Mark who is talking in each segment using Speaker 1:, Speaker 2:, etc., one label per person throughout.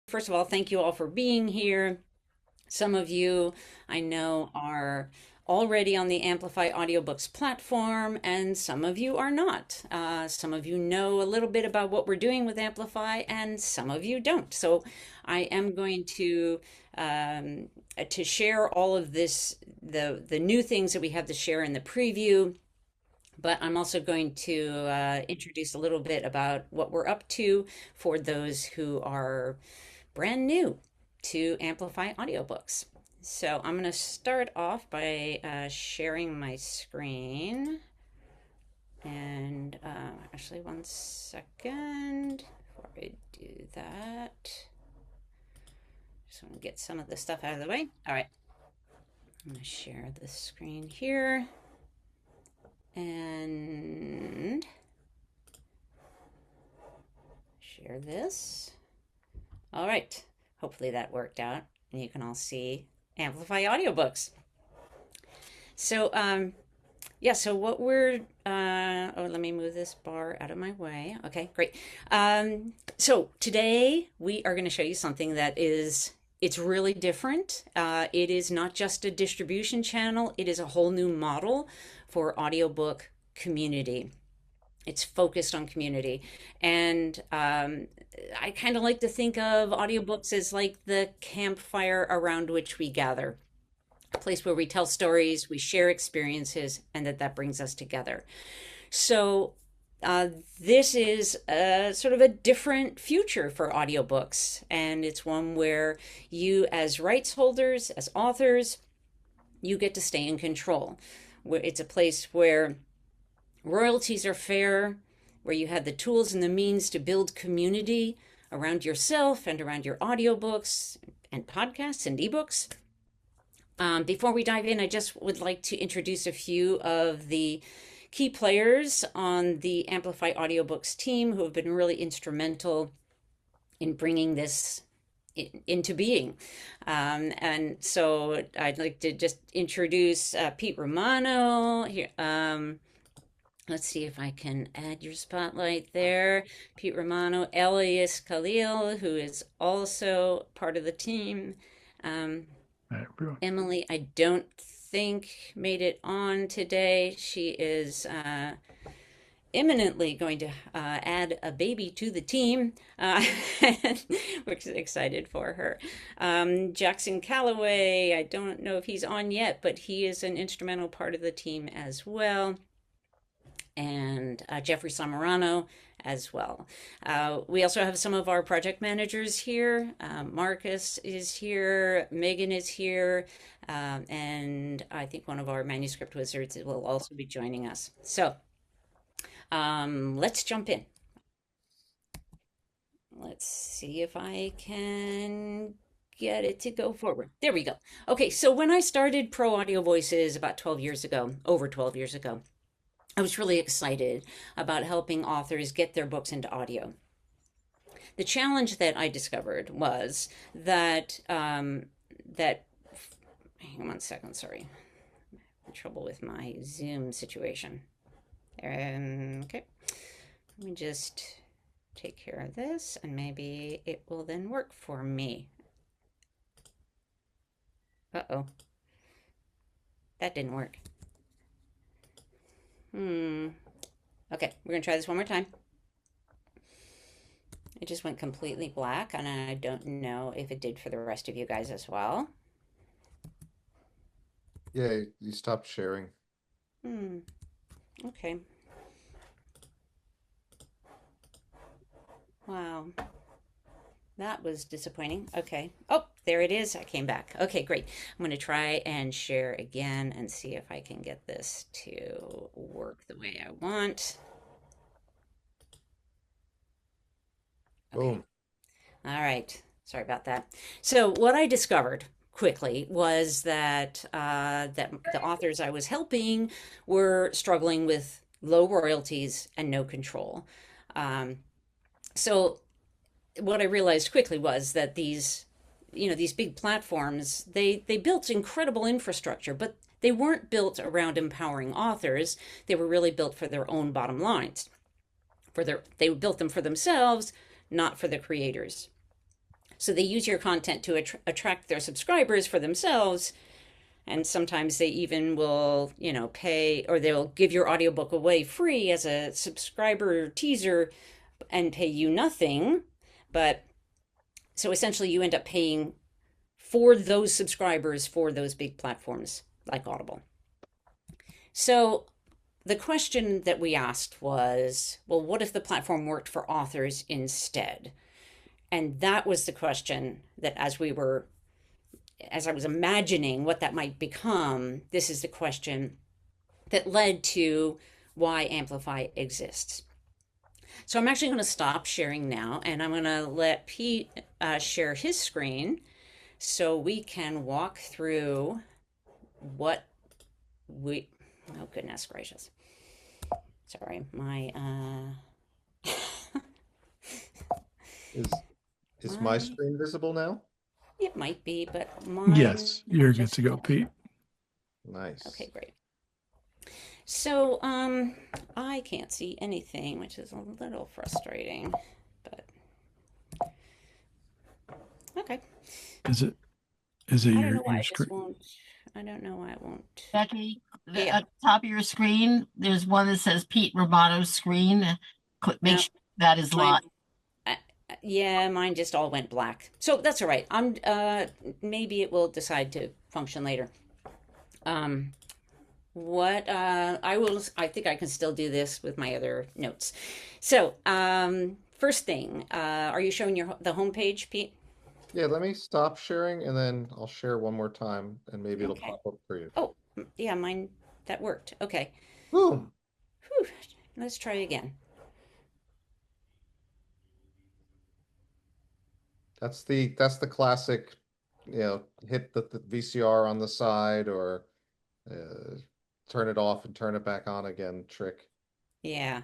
Speaker 1: First of all, thank you all for being here. Some of you I know are already on the Amplify Audiobooks platform, and some of you are not. Some of you know a little bit about what we're doing with Amplify, and some of you don't. So I am going to share all of this, the new things that we have to share in the preview. But I'm also going to introduce a little bit about what we're up to for those who are brand new to Amplify Audiobooks. So I'm going to start off by sharing my screen. And actually, one second before I do that. Just want to get some of the stuff out of the way. All right. I'm going to share the screen here. And share this. All right. Hopefully that worked out and you can all see Amplify Audiobooks. So, so what we're, let me move this bar out of my way. Okay, great. So today we are going to show you something it's really different. It is not just a distribution channel, it is a whole new model for audiobook community. It's focused on community. And I kind of like to think of audiobooks as like the campfire around which we gather, a place where we tell stories, we share experiences, and that brings us together. So this is sort of a different future for audiobooks. And it's one where you, as rights holders, as authors, you get to stay in control. It's a place where royalties are fair, where you have the tools and the means to build community around yourself and around your audiobooks and podcasts and ebooks. Before we dive in, I just would like to introduce a few of the key players on the Amplify Audiobooks team who have been really instrumental in bringing this into being. And so I'd like to just introduce Pete Romano here. Let's see if I can add your spotlight there. Pete Romano, Elias Khalil, who is also part of the team. Emily, I don't think made it on today. She is imminently going to add a baby to the team. We're excited for her. Jackson Calloway, I don't know if he's on yet, but he is an instrumental part of the team as well. And Jeffrey Samarano as well. We also have some of our project managers here. Marcus is here, Megan is here, and I think one of our manuscript wizards will also be joining us. So let's jump in. Let's see if I can get it to go forward. There we go. Okay, so when I started Pro Audio Voices about 12 years ago, over 12 years ago, I was really excited about helping authors get their books into audio. The challenge that I discovered was that hang on one second, sorry. I'm in trouble with my Zoom situation. Okay. Let me just take care of this and maybe it will then work for me. Uh-oh. That didn't work. Okay, we're gonna try this one more time. It just went completely black, and I don't know if it did for the rest of you guys as well.
Speaker 2: Yeah, you stopped sharing.
Speaker 1: Okay. Wow. That was disappointing. Okay. Oh, there it is. I came back. Okay, great. I'm going to try and share again and see if I can get this to work the way I want. Okay.
Speaker 2: Boom.
Speaker 1: All right. Sorry about that. So what I discovered quickly was that the authors I was helping were struggling with low royalties and no control. Um, so what I realized quickly was that these big platforms, they built incredible infrastructure, but they weren't built around empowering authors. They were really built for their own bottom lines. They built them for themselves, not for the creators. So they use your content to attract their subscribers for themselves. And sometimes they even will, pay, or they'll give your audiobook away free as a subscriber teaser and pay you nothing. But so essentially, you end up paying for those subscribers for those big platforms like Audible. So the question that we asked was, well, what if the platform worked for authors instead? And that was the question that as I was imagining what that might become, this is the question that led to why AMPlify exists. So I'm actually going to stop sharing now and I'm going to let Pete share his screen so we can walk through what we, oh goodness gracious. Sorry,
Speaker 2: Is is my
Speaker 1: my,
Speaker 2: screen visible now?
Speaker 1: it might be, but mine
Speaker 3: Yes, you're good
Speaker 1: just
Speaker 3: to go,
Speaker 1: won't.
Speaker 3: Pete.
Speaker 1: Okay,
Speaker 2: Nice.
Speaker 1: great. So, I can't see anything, which is a little frustrating, but okay.
Speaker 3: Is it is it
Speaker 1: I don't know why
Speaker 3: your
Speaker 1: it just
Speaker 3: screen?
Speaker 1: won't. I don't know why it won't.
Speaker 4: Becky,
Speaker 1: Yeah,
Speaker 4: at the top of your screen, there's one that says Pete Romano's screen. Make
Speaker 1: no,
Speaker 4: sure that is
Speaker 1: mine.
Speaker 4: live.
Speaker 1: Uh, yeah, mine just all went black. So that's all right. Maybe it will decide to function later. Um, I think I can still do this with my other notes. So, first thing, are you showing the homepage, Pete?
Speaker 2: Yeah, let me stop sharing and then I'll share one more time and maybe it'll
Speaker 1: Okay.
Speaker 2: pop up for you.
Speaker 1: Oh, yeah, mine, that worked. Okay.
Speaker 2: Boom.
Speaker 1: Whew. Let's try again.
Speaker 2: That's the classic, hit the VCR on the side or uh, turn it off and turn it back on again trick.
Speaker 1: Yeah.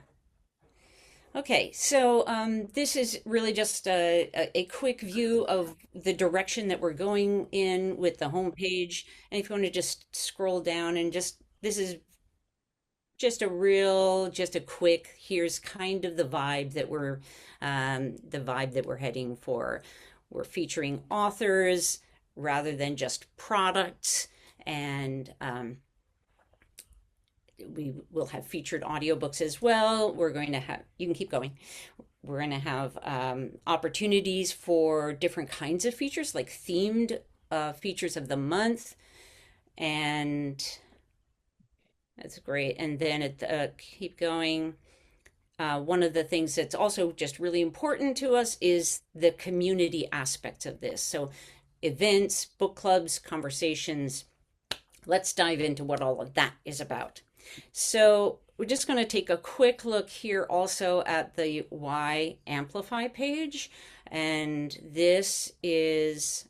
Speaker 1: Okay, so this is really just a quick view of the direction that we're going in with the homepage. And if you want to just scroll down and this is just a quick, here's kind of the vibe that we're heading for. We're featuring authors rather than just products, and we will have featured audiobooks as well. We're going to have, you can keep going. We're going to have opportunities for different kinds of features, like themed features of the month, and that's great. And then keep going. One of the things that's also just really important to us is the community aspect of this. So, events, book clubs, conversations. Let's dive into what all of that is about. So, we're just going to take a quick look here also at the Why Amplify page. And this is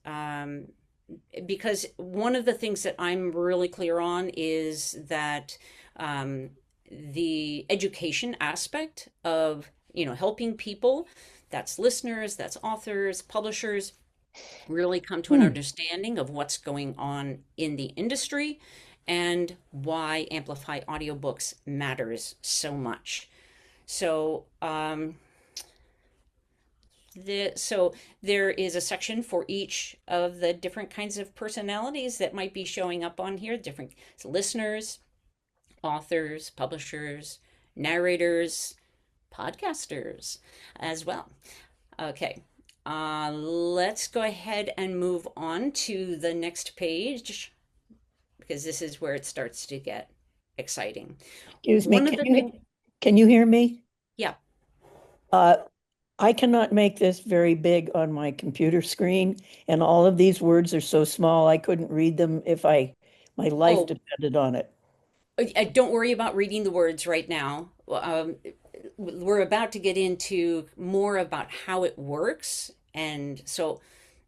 Speaker 1: because one of the things that I'm really clear on is that the education aspect of helping people, that's listeners, that's authors, publishers, really come to an understanding of what's going on in the industry and why Amplify Audiobooks matters so much. So so there is a section for each of the different kinds of personalities that might be showing up on here, different listeners, authors, publishers, narrators, podcasters as well. Okay, let's go ahead and move on to the next page because this is where it starts to get exciting.
Speaker 5: Excuse me,
Speaker 1: One of the things,
Speaker 5: can you hear me?
Speaker 1: yeah,
Speaker 5: I cannot make this very big on my computer screen, and all of these words are so small I couldn't read them if my life
Speaker 1: oh,
Speaker 5: depended on it.
Speaker 1: don't worry about reading the words right now. We're about to get into more about how it works, and so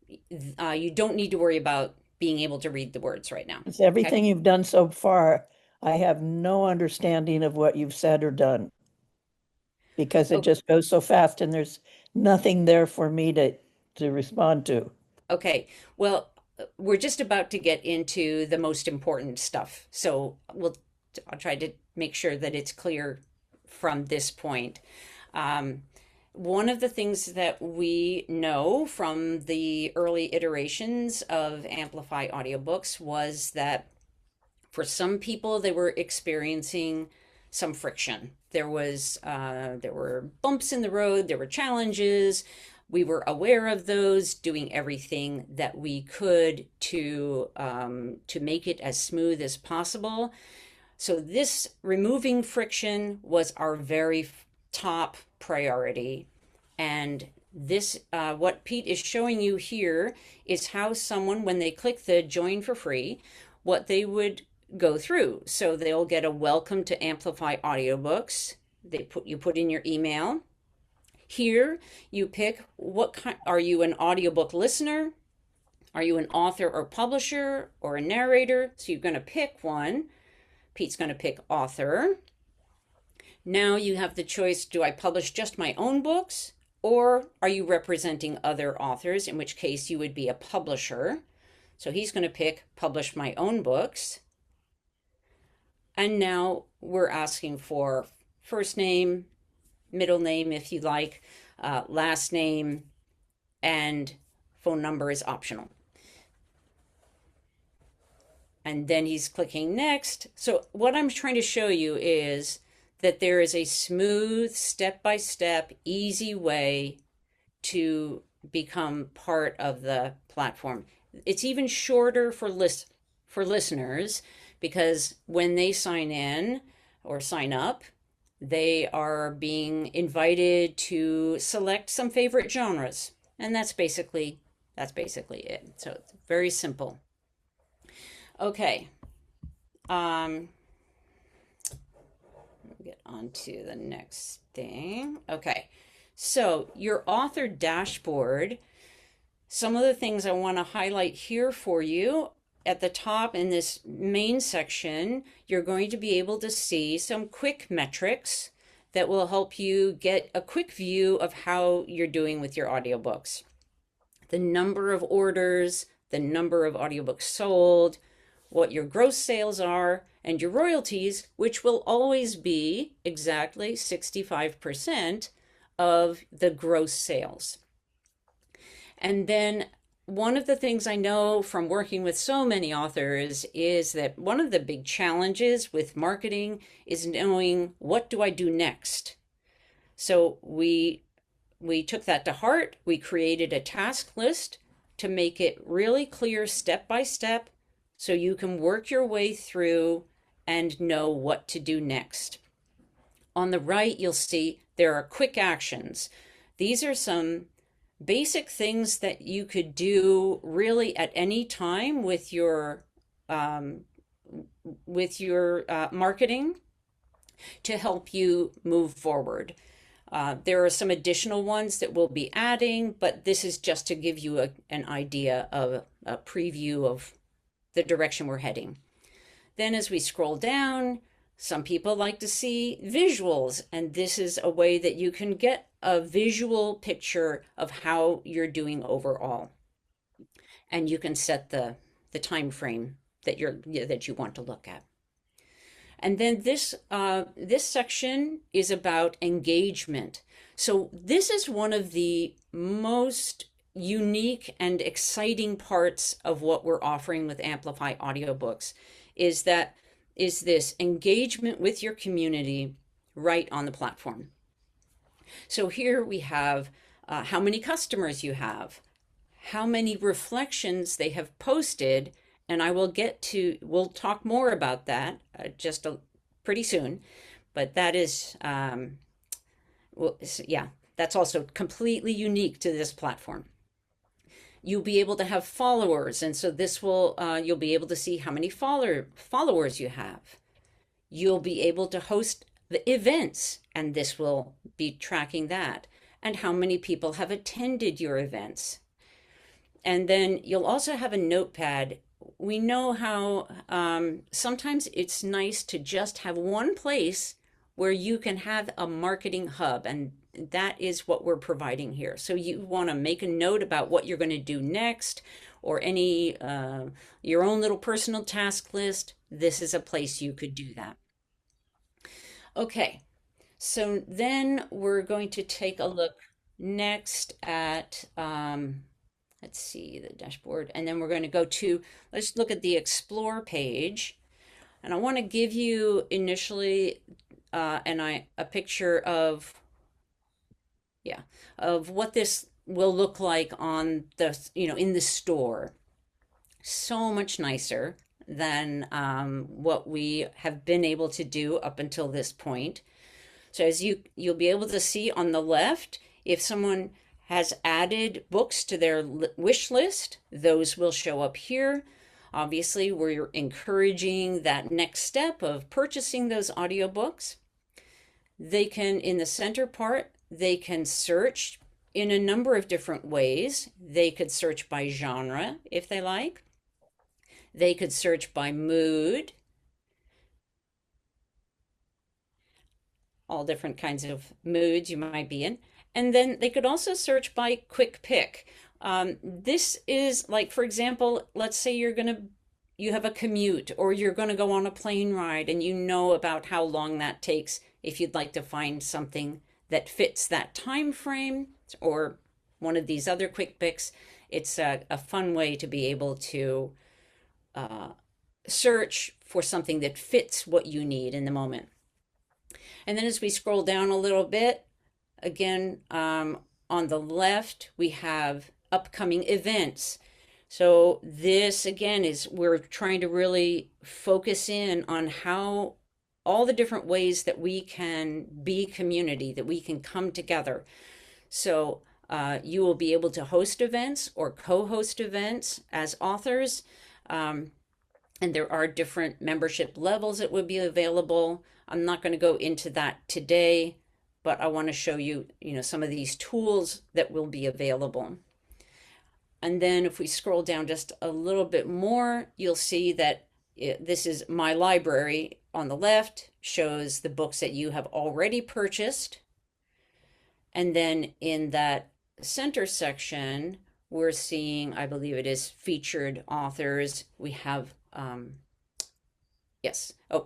Speaker 1: you don't need to worry about being able to read the words right now.
Speaker 5: It's
Speaker 1: Okay?
Speaker 5: everything you've done so far. I have no understanding of what you've said or done because it
Speaker 1: Oh,
Speaker 5: just goes so fast and there's nothing there for me to respond to.
Speaker 1: okay. Well, we're just about to get into the most important stuff. So I'll try to make sure that it's clear from this point. Um, one of the things that we know from the early iterations of Amplify audiobooks was that for some people, they were experiencing some friction. There were bumps in the road, there were challenges. We were aware of those, doing everything that we could to make it as smooth as possible. So this removing friction was our very top priority. And this, what Pete is showing you here is how someone, when they click the join for free, what they would go through. So they'll get a welcome to Amplify Audiobooks. You put in your email. Here you pick what kind, are you an audiobook listener? Are you an author or publisher or a narrator? So you're going to pick one. Pete's going to pick author. Now you have the choice, do I publish just my own books, or are you representing other authors, in which case you would be a publisher. So he's going to pick publish my own books. And now we're asking for first name, middle name if you like, last name, and phone number is optional. And then he's clicking next. So what I'm trying to show you is that there is a smooth, step-by-step, easy way to become part of the platform. It's even shorter for listeners, because when they sign in or sign up, they are being invited to select some favorite genres. And that's basically it. So it's very simple. Okay. Get on to the next thing. Okay. So your author dashboard, some of the things I want to highlight here for you. At the top in this main section, you're going to be able to see some quick metrics that will help you get a quick view of how you're doing with your audiobooks. The number of orders, the number of audiobooks sold, what your gross sales are, and your royalties, which will always be exactly 65% of the gross sales. And then one of the things I know from working with so many authors is that one of the big challenges with marketing is knowing, what do I do next? So we took that to heart. We created a task list to make it really clear step by step, so you can work your way through and know what to do next. On the right, you'll see there are quick actions. These are some basic things that you could do really at any time with your marketing to help you move forward. There are some additional ones that we'll be adding, but this is just to give you an idea of a preview of the direction we're heading. Then as we scroll down, some people like to see visuals, and this is a way that you can get a visual picture of how you're doing overall. And you can set the time frame that you want to look at. And then this section is about engagement. So this is one of the most unique and exciting parts of what we're offering with Amplify Audiobooks, is this engagement with your community right on the platform. So here we have how many customers you have, how many reflections they have posted, and we'll talk more about that pretty soon, but that is, that's also completely unique to this platform. You'll be able to have followers, and so this will, you'll be able to see how many followers you have. You'll be able to host the events, and this will be tracking that, and how many people have attended your events. And then you'll also have a notepad. We know how sometimes it's nice to just have one place where you can have a marketing hub, and that is what we're providing here. So you want to make a note about what you're going to do next, or any your own little personal task list. This is a place you could do that. Okay, So then we're going to take a look next at, let's see, the dashboard, and then we're going to go to, let's look at the Explore page. And I want to give you initially a picture of, yeah, of what this will look like on the, in the store. So much nicer than what we have been able to do up until this point. So as you'll be able to see on the left, if someone has added books to their wish list, those will show up here. Obviously, we're encouraging that next step of purchasing those audiobooks. They can, in the center part, they can search in a number of different ways. They could search by genre if they like. They could search by mood. All different kinds of moods you might be in. And then they could also search by quick pick. This is like, for example, let's say you have a commute or you're going to go on a plane ride and you know about how long that takes. If you'd like to find something that fits that time frame or one of these other quick picks, it's a fun way to be able to search for something that fits what you need in the moment. And then as we scroll down a little bit, again, on the left, we have upcoming events. So this, again, is we're trying to really focus in on how all the different ways that we can be community, that we can come together. So you will be able to host events or co-host events as authors. And there are different membership levels that would be available. I'm not going to go into that today, but I want to show you, some of these tools that will be available. And then if we scroll down just a little bit more, you'll see that this is my library on the left, shows the books that you have already purchased. And then in that center section, we're seeing, I believe it is featured authors. We have,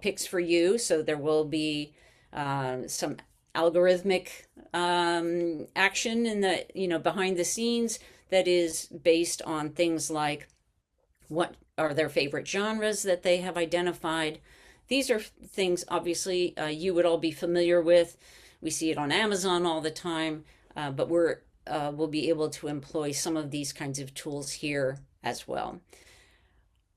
Speaker 1: picks for you. So there will be some algorithmic action in the, behind the scenes that is based on things like what are their favorite genres that they have identified. These are things, obviously, you would all be familiar with. We see it on Amazon all the time, but we'll be able to employ some of these kinds of tools here as well.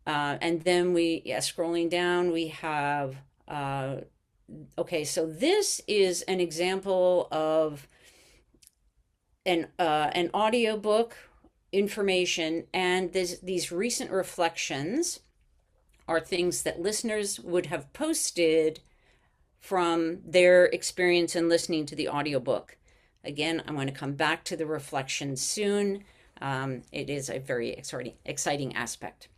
Speaker 1: And then scrolling down, we have, so this is an example of an audiobook information, and these recent reflections are things that listeners would have posted from their experience in listening to the audiobook. Again, I'm going to come back to the reflections soon. It is a very exciting aspect.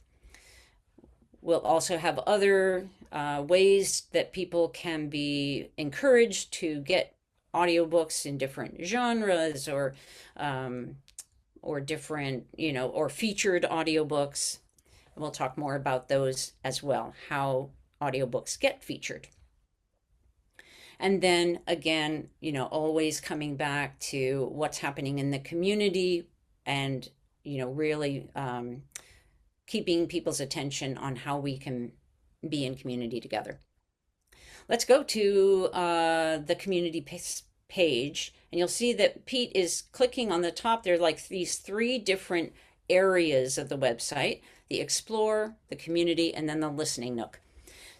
Speaker 1: We'll also have other ways that people can be encouraged to get audiobooks in different genres or different, or featured audiobooks. We'll talk more about those as well, how audiobooks get featured. And then again, always coming back to what's happening in the community and, really keeping people's attention on how we can be in community together. Let's go to the community page, and you'll see that Pete is clicking on the top. There are like these three different areas of the website: the Explore, the Community, and then the Listening Nook.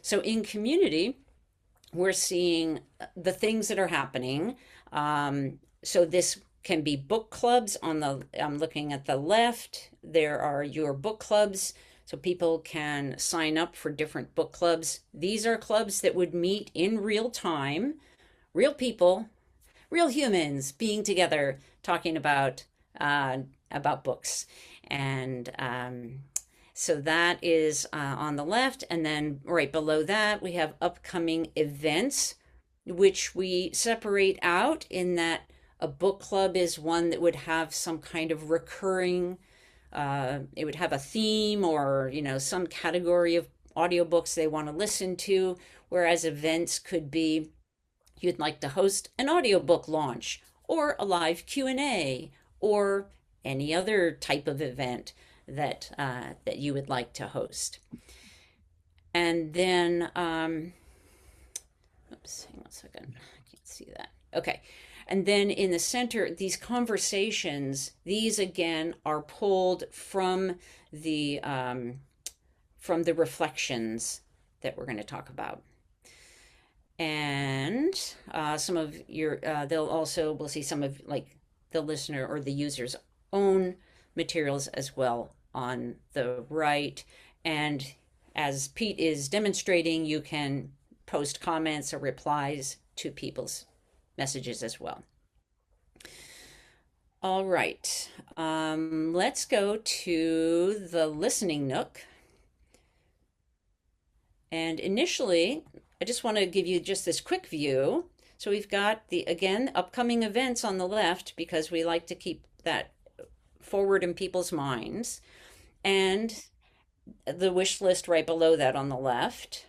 Speaker 1: So in Community, we're seeing the things that are happening. So this can be book clubs. I'm looking at the left. There are your book clubs. So people can sign up for different book clubs. These are clubs that would meet in real time, real people, real humans being together, talking about books. And so that is on the left. And then right below that, we have upcoming events, which we separate out in that a book club is one that would have some kind of recurring, it would have a theme or, some category of audiobooks they want to listen to, whereas events could be, you'd like to host an audiobook launch or a live Q&A or any other type of event that that you would like to host. And then, oops, hang on a second. I can't see that. Okay. And then in the center, these conversations, these again are pulled from the reflections that we're going to talk about. And some of your, we'll see some of like the listener or the user's own materials as well on the right. And as Pete is demonstrating, you can post comments or replies to people's messages as well. All right, let's go to the listening nook. And initially, I just want to give you just this quick view. So we've got the, again, upcoming events on the left because we like to keep that forward in people's minds. And the wish list right below that on the left.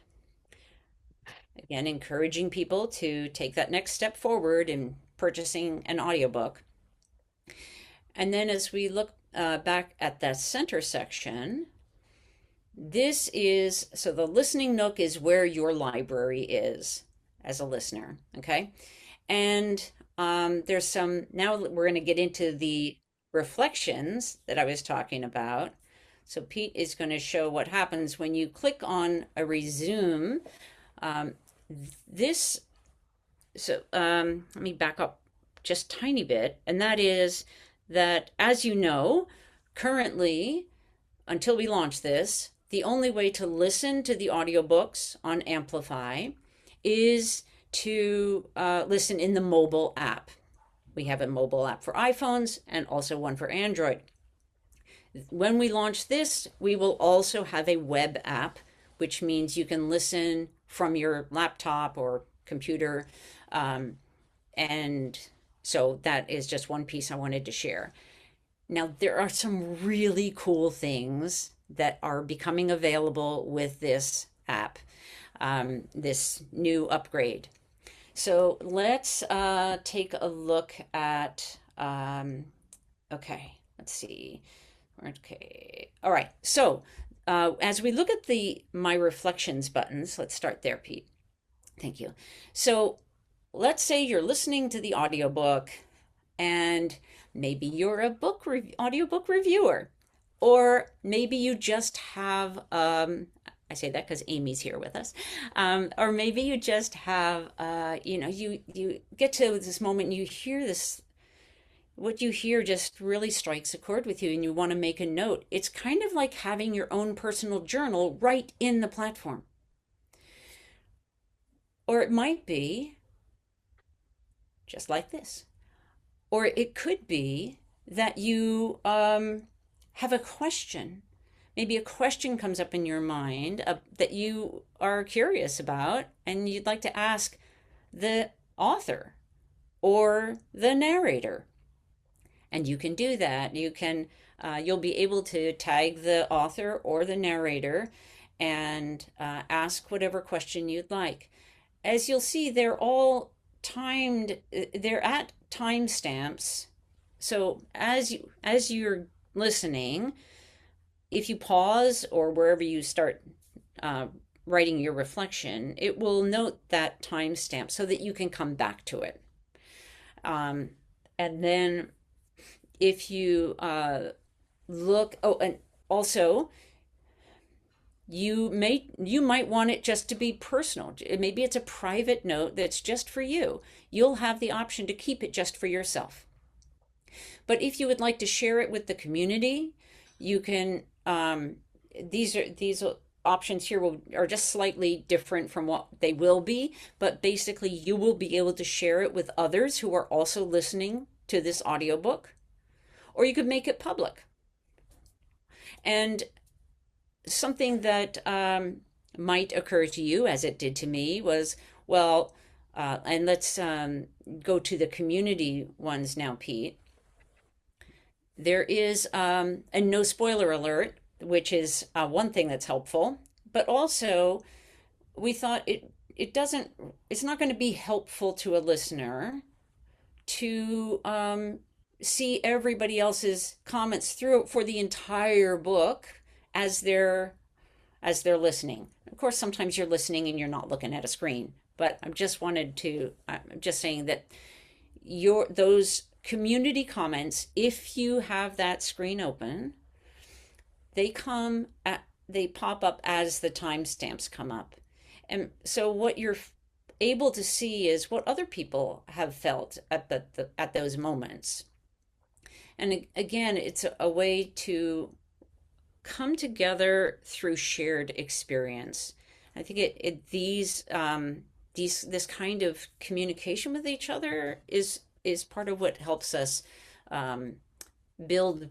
Speaker 1: Again, encouraging people to take that next step forward in purchasing an audiobook. And then as we look back at that center section, this is, so the listening nook is where your library is as a listener, okay? And there's some, now we're going to get into the reflections that I was talking about. So Pete is going to show what happens when you click on a resume. Let me back up just a tiny bit, and that is that, as you know, currently, until we launch this, the only way to listen to the audiobooks on AMPlify is to listen in the mobile app. We have a mobile app for iPhones and also one for Android. When we launch this, we will also have a web app, which means you can listen from your laptop or computer. And so that is just one piece I wanted to share. Now, there are some really cool things that are becoming available with this app, this new upgrade. So let's take a look at, okay, let's see. Okay, all right. So as we look at the My Reflections buttons, let's start there, Pete. Thank you. So let's say you're listening to the audiobook and maybe you're a audiobook reviewer, or maybe you just have, I say that because Amy's here with us, or maybe you just have, you get to this moment and you hear this, what you hear just really strikes a chord with you and you want to make a note. It's kind of like having your own personal journal right in the platform. Or it might be just like this. Or it could be that you have a question. Maybe a question comes up in your mind that you are curious about and you'd like to ask the author or the narrator. And you can do that. You can, you'll be able to tag the author or the narrator and ask whatever question you'd like. As you'll see, they're all timed, they're at timestamps. So as you're listening, if you pause or wherever you start writing your reflection, it will note that timestamp so that you can come back to it. And then if you look, oh, and also you might want it just to be personal. Maybe it's a private note that's just for you. You'll have the option to keep it just for yourself. But if you would like to share it with the community, you can, these options here are just slightly different from what they will be, but basically you will be able to share it with others who are also listening to this audiobook, or you could make it public. And something that might occur to you, as it did to me, was, well, and let's go to the community ones now, Pete. There is a no spoiler alert, which is one thing that's helpful, but also we thought it it's not going to be helpful to a listener to see everybody else's comments through for the entire book as they're listening. Of course, sometimes you're listening and you're not looking at a screen, but I'm just saying that those community comments, if you have that screen open, they pop up as the timestamps come up. And so what you're able to see is what other people have felt at those moments. And again, it's a way to come together through shared experience. I think this kind of communication with each other is part of what helps us build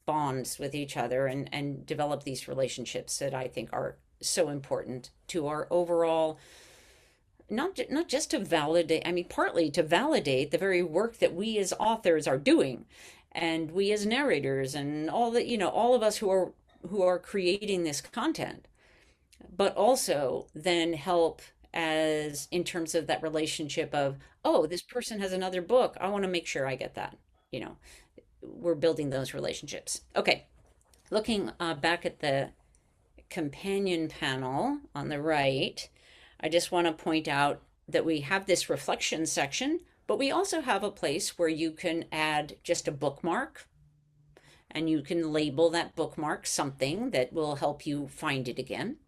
Speaker 1: bonds with each other and develop these relationships that I think are so important to our overall, not just to validate, I mean, partly to validate the very work that we as authors are doing, and we as narrators, and all of us who are creating this content, but also then help as in terms of that relationship of, oh, this person has another book, I want to make sure I get that. We're building those relationships. Okay, looking back at the companion panel on the right, I just want to point out that we have this reflection section, but we also have a place where you can add just a bookmark, and you can label that bookmark something that will help you find it again.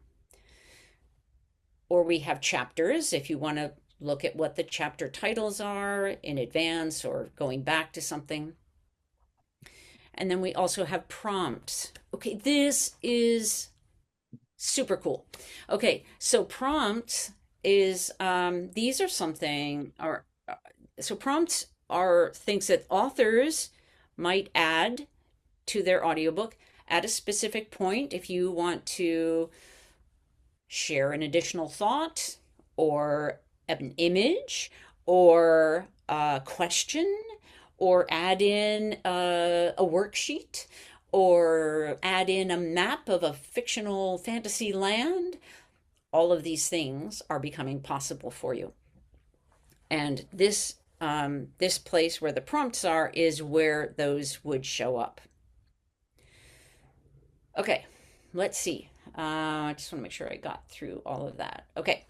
Speaker 1: Or we have chapters if you want to look at what the chapter titles are in advance or going back to something. And then we also have prompts. Okay, this is super cool. Okay, so prompts is these are something, or so prompts are things that authors might add to their audiobook at a specific point if you want to share an additional thought or an image or a question or add in a worksheet or add in a map of a fictional fantasy land. All of these things are becoming possible for you. And this place where the prompts are is where those would show up. Okay, let's see. I just want to make sure I got through all of that. Okay.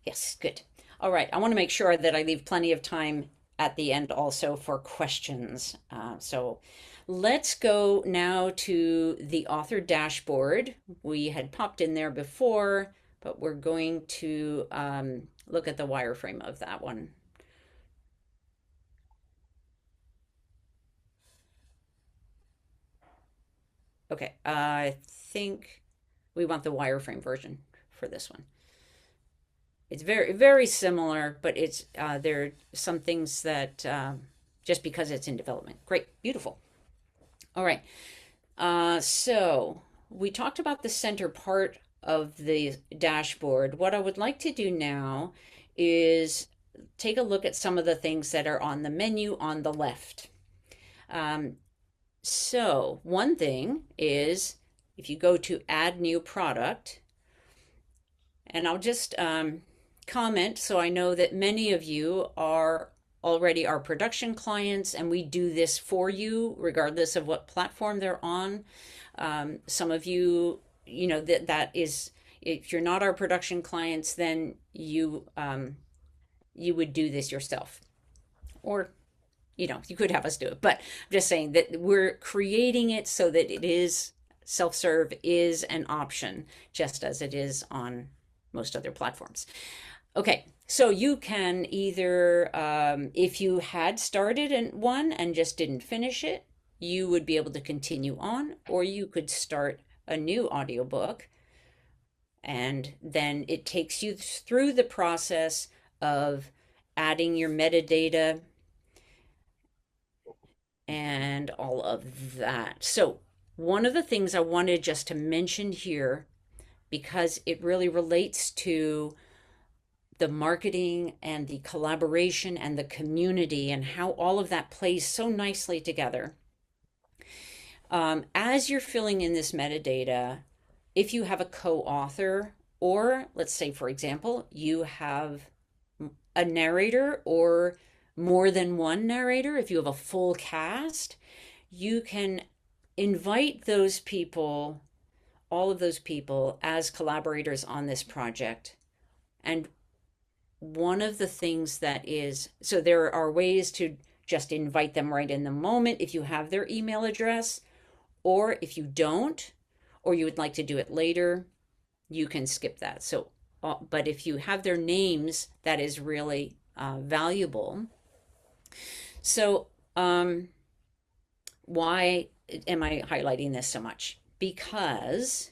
Speaker 1: Yes, good. All right, I want to make sure that I leave plenty of time at the end also for questions. So let's go now to the author dashboard. We had popped in there before, but we're going to look at the wireframe of that one. Okay, I think we want the wireframe version for this one. It's very, very similar, but it's there are some things that just because it's in development. Great, beautiful. All right. So we talked about the center part of the dashboard. What I would like to do now is take a look at some of the things that are on the menu on the left. So one thing is if you go to add new product, and I'll just comment so I know that many of you are already our production clients and we do this for you regardless of what platform they're on. Some of you, that is, if you're not our production clients, then you would do this yourself, or you could have us do it, but I'm just saying that we're creating it so that it is self-serve is an option, just as it is on most other platforms. Okay, so you can either, if you had started in one and just didn't finish it, you would be able to continue on, or you could start a new audiobook, and then it takes you through the process of adding your metadata and all of that. So one of the things I wanted just to mention here, because it really relates to the marketing and the collaboration and the community and how all of that plays so nicely together. As you're filling in this metadata, if you have a co-author Or let's say, for example, you have a narrator or more than one narrator. If you have a full cast, you can invite those people, all of those people, as collaborators on this project. And one of the things that is, so there are ways to just invite them right in the moment if you have their email address, or if you don't, or you would like to do it later, you can skip that. So, but if you have their names, that is really valuable. So, why am I highlighting this so much? Because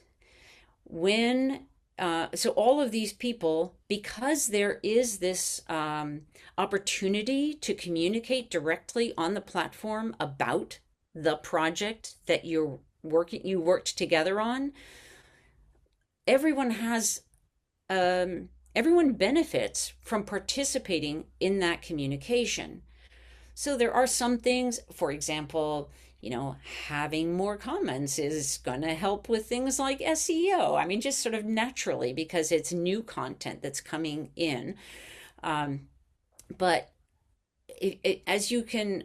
Speaker 1: when so all of these people, because there is this opportunity to communicate directly on the platform about the project that you worked together on, everyone has everyone benefits from participating in that communication. So there are some things, for example, having more comments is going to help with things like SEO. I mean, just sort of naturally, because it's new content that's coming in. But as you can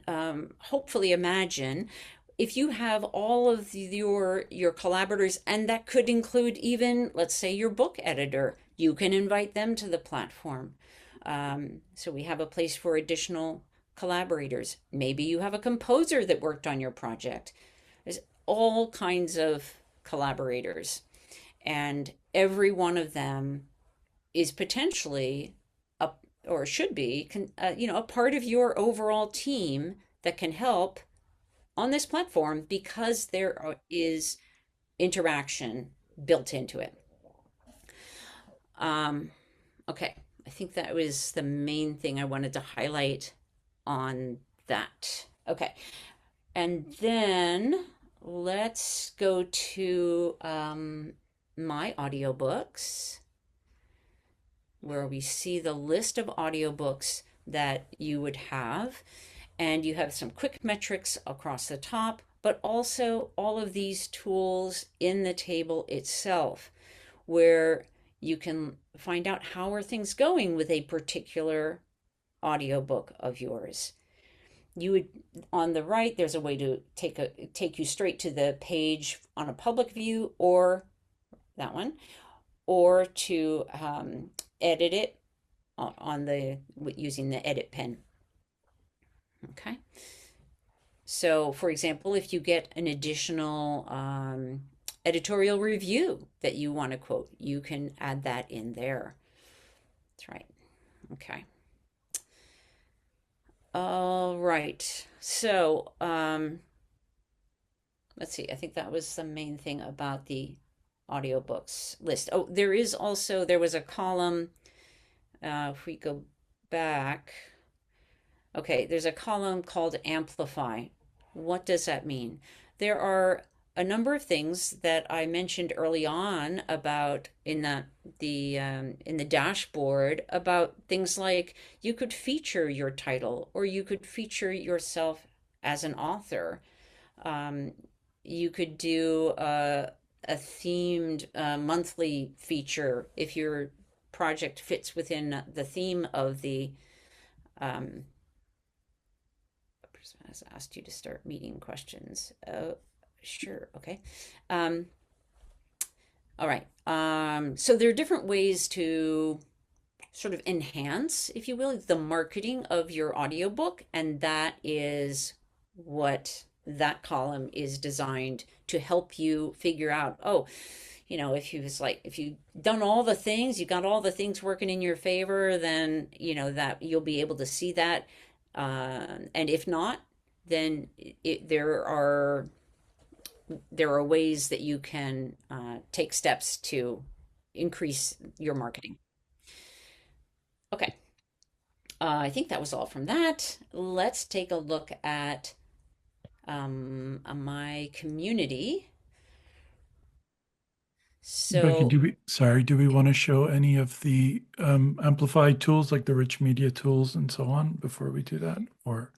Speaker 1: hopefully imagine, if you have all of your collaborators, and that could include even, let's say, your book editor, you can invite them to the platform. So we have a place for additional collaborators. Maybe you have a composer that worked on your project. There's all kinds of collaborators, and every one of them is potentially or should be a part of your overall team that can help on this platform, because there is interaction built into it. Okay, I think that was the main thing I wanted to highlight on that. Okay, and then let's go to my audiobooks, where we see the list of audiobooks that you would have. And you have some quick metrics across the top, but also all of these tools in the table itself, where you can find out how are things going with a particular audiobook of yours. You would, on the right, there's a way to take you straight to the page on a public view, or that one, or to edit it on using the edit pen. Okay. So, for example, if you get an additional editorial review that you want to quote, you can add that in there. That's right. Okay. All right. So, let's see. I think that was the main thing about the audiobooks list. Oh, there was a column. If we go back. Okay, there's a column called AMPlify. What does that mean? There are a number of things that I mentioned early on about in the dashboard, about things like you could feature your title, or you could feature yourself as an author. You could do a themed monthly feature if your project fits within the theme of the has asked you to start meeting questions. Sure. Okay. All right. So there are different ways to sort of enhance, if you will, the marketing of your audiobook. And that is what that column is designed to help you figure out. Oh, if you've done all the things, you got all the things working in your favor, then, that you'll be able to see that. And if not, then there are ways that you can take steps to increase your marketing. Okay, I think that was all from that. Let's take a look at my community.
Speaker 3: Becky,
Speaker 1: So,
Speaker 3: do we want to show any of the Amplify tools, like the rich media tools and so on, before we do that? Or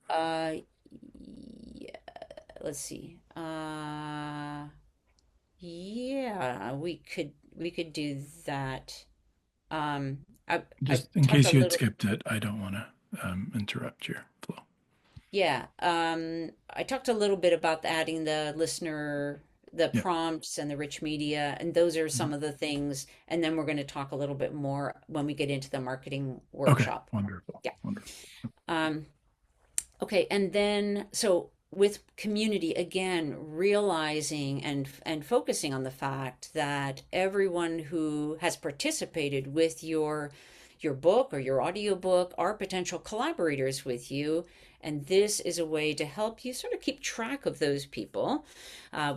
Speaker 1: yeah, let's see. Yeah, we we could do that. I
Speaker 3: Just in
Speaker 1: talked
Speaker 3: case
Speaker 1: a
Speaker 3: you had
Speaker 1: little.
Speaker 3: skipped it, I don't want to interrupt your flow.
Speaker 1: Yeah, I talked a little bit about adding the listener, the
Speaker 3: Yeah.
Speaker 1: prompts and the rich media, and those are
Speaker 3: Mhm.
Speaker 1: some of the things. And then we're going to talk a little bit more when we get into the marketing
Speaker 3: Okay.
Speaker 1: workshop.
Speaker 3: Wonderful.
Speaker 1: Yeah.
Speaker 3: Wonderful.
Speaker 1: Um, okay, and then so with community, again, realizing and focusing on the fact that everyone who has participated with your book or your audiobook are potential collaborators with you. And this is a way to help you sort of keep track of those people.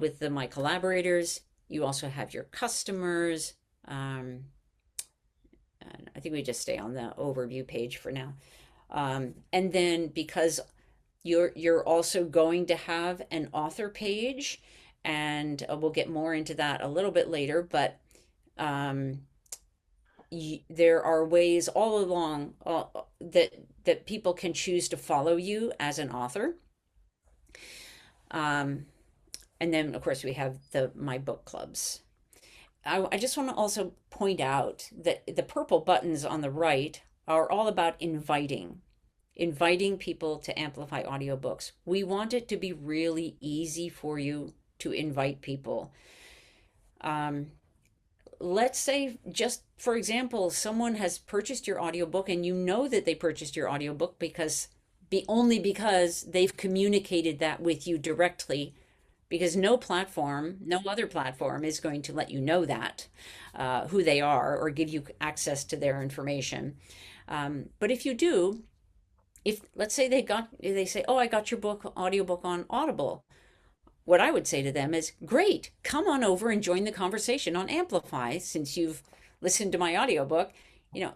Speaker 1: With my collaborators, you also have your customers. Um, and I think we just stay on the overview page for now. And then because you're also going to have an author page, and we'll get more into that a little bit later, but um, there are ways all along that people can choose to follow you as an author. Um, and then, of course, we have the my book clubs. I just want to also point out that the purple buttons on the right are all about inviting people to Amplify audiobooks. We want it to be really easy for you to invite people. Um, let's say, just for example, someone has purchased your audiobook and you know that they purchased your audiobook only because they've communicated that with you directly, because no other platform is going to let you know that who they are or give you access to their information. But if you do, if let's say they say, oh, I got your audiobook on Audible, what I would say to them is, great, come on over and join the conversation on Amplify since you've listened to my audiobook.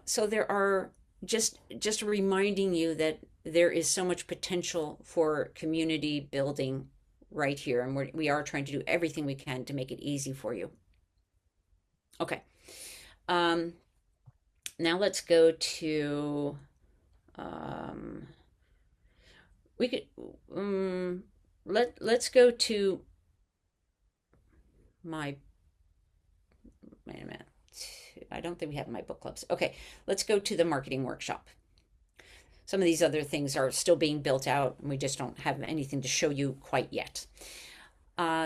Speaker 1: So there are just reminding you that there is so much potential for community building right here, and we are trying to do everything we can to make it easy for you. Okay. Now let's go to we could let's go to my wait a minute. I don't think we have my book clubs. Okay, let's go to the marketing workshop. Some of these other things are still being built out, and we just don't have anything to show you quite yet.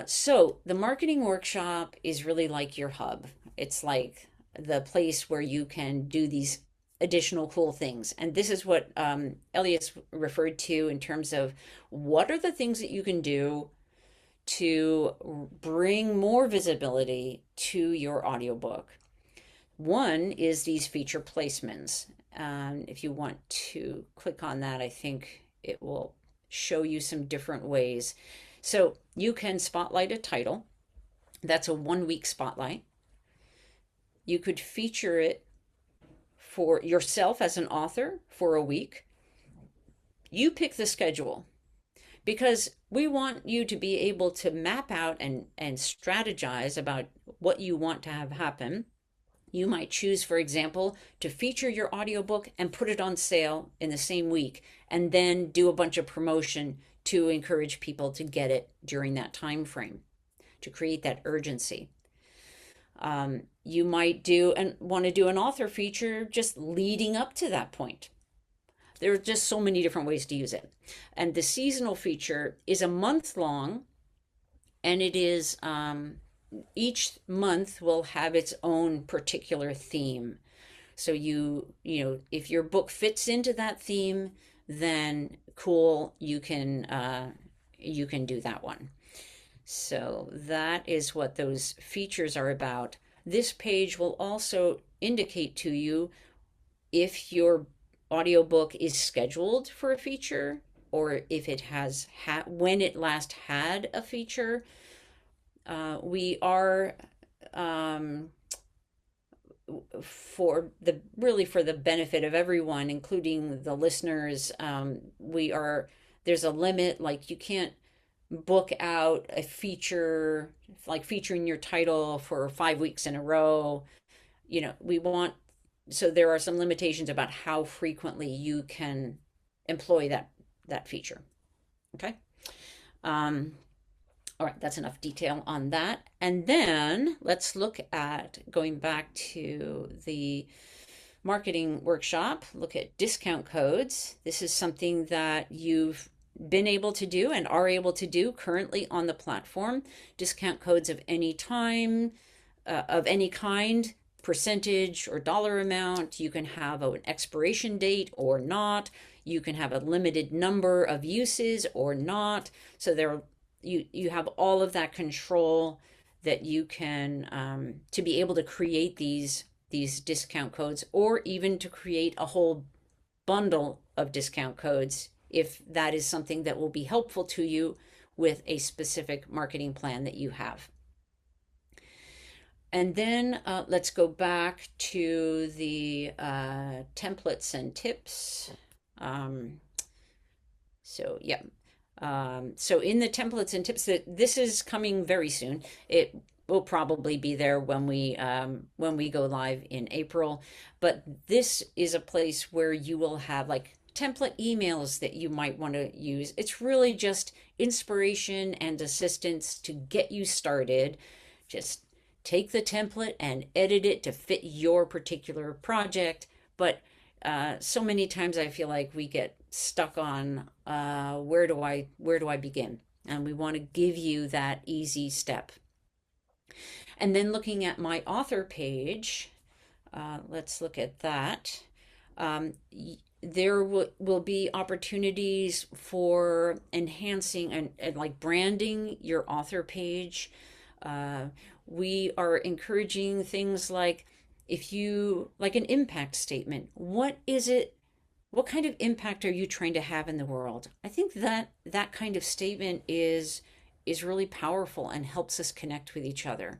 Speaker 1: So the marketing workshop is really like your hub. It's like the place where you can do these additional cool things. And this is what Elias referred to in terms of what are the things that you can do to bring more visibility to your audiobook. One is these feature placements. If you want to click on that, I think it will show you some different ways. So you can spotlight a title. That's a 1-week spotlight. You could feature it for yourself as an author for a week. You pick the schedule, because we want you to be able to map out and strategize about what you want to have happen. You might choose, for example, to feature your audiobook and put it on sale in the same week, and then do a bunch of promotion to encourage people to get it during that time frame, to create that urgency. You might want to do an author feature just leading up to that point. There are just so many different ways to use it. And the seasonal feature is a month long, and it is each month will have its own particular theme. So if your book fits into that theme, then cool, you can do that one. So that is what those features are about. This page will also indicate to you if your audiobook is scheduled for a feature, or if it has when it last had a feature. We are for the benefit of everyone, including the listeners. There's a limit, like you can't book out a feature like featuring your title for 5 weeks in a row. So there are some limitations about how frequently you can employ that feature. Okay. All right, that's enough detail on that. And then let's look at going back to the marketing workshop, look at discount codes. This is something that you've been able to do and are able to do currently on the platform. Discount codes of any time, of any kind, percentage or dollar amount. You can have an expiration date or not. You can have a limited number of uses or not. So you have all of that control that you can to be able to create these discount codes, or even to create a whole bundle of discount codes if that is something that will be helpful to you with a specific marketing plan that you have. And then let's go back to the templates and tips. So yeah. So in the templates and tips, that this is coming very soon. It will probably be there when we go live in April. But this is a place where you will have like template emails that you might want to use. It's really just inspiration and assistance to get you started. Just take the template and edit it to fit your particular project. But so many times I feel like we get stuck on where do I begin? And we want to give you that easy step. And then looking at my author page, let's look at that. There will be opportunities for enhancing and like branding your author page. We are encouraging things like, if you like an impact statement, what kind of impact are you trying to have in the world? I think that kind of statement is really powerful and helps us connect with each other.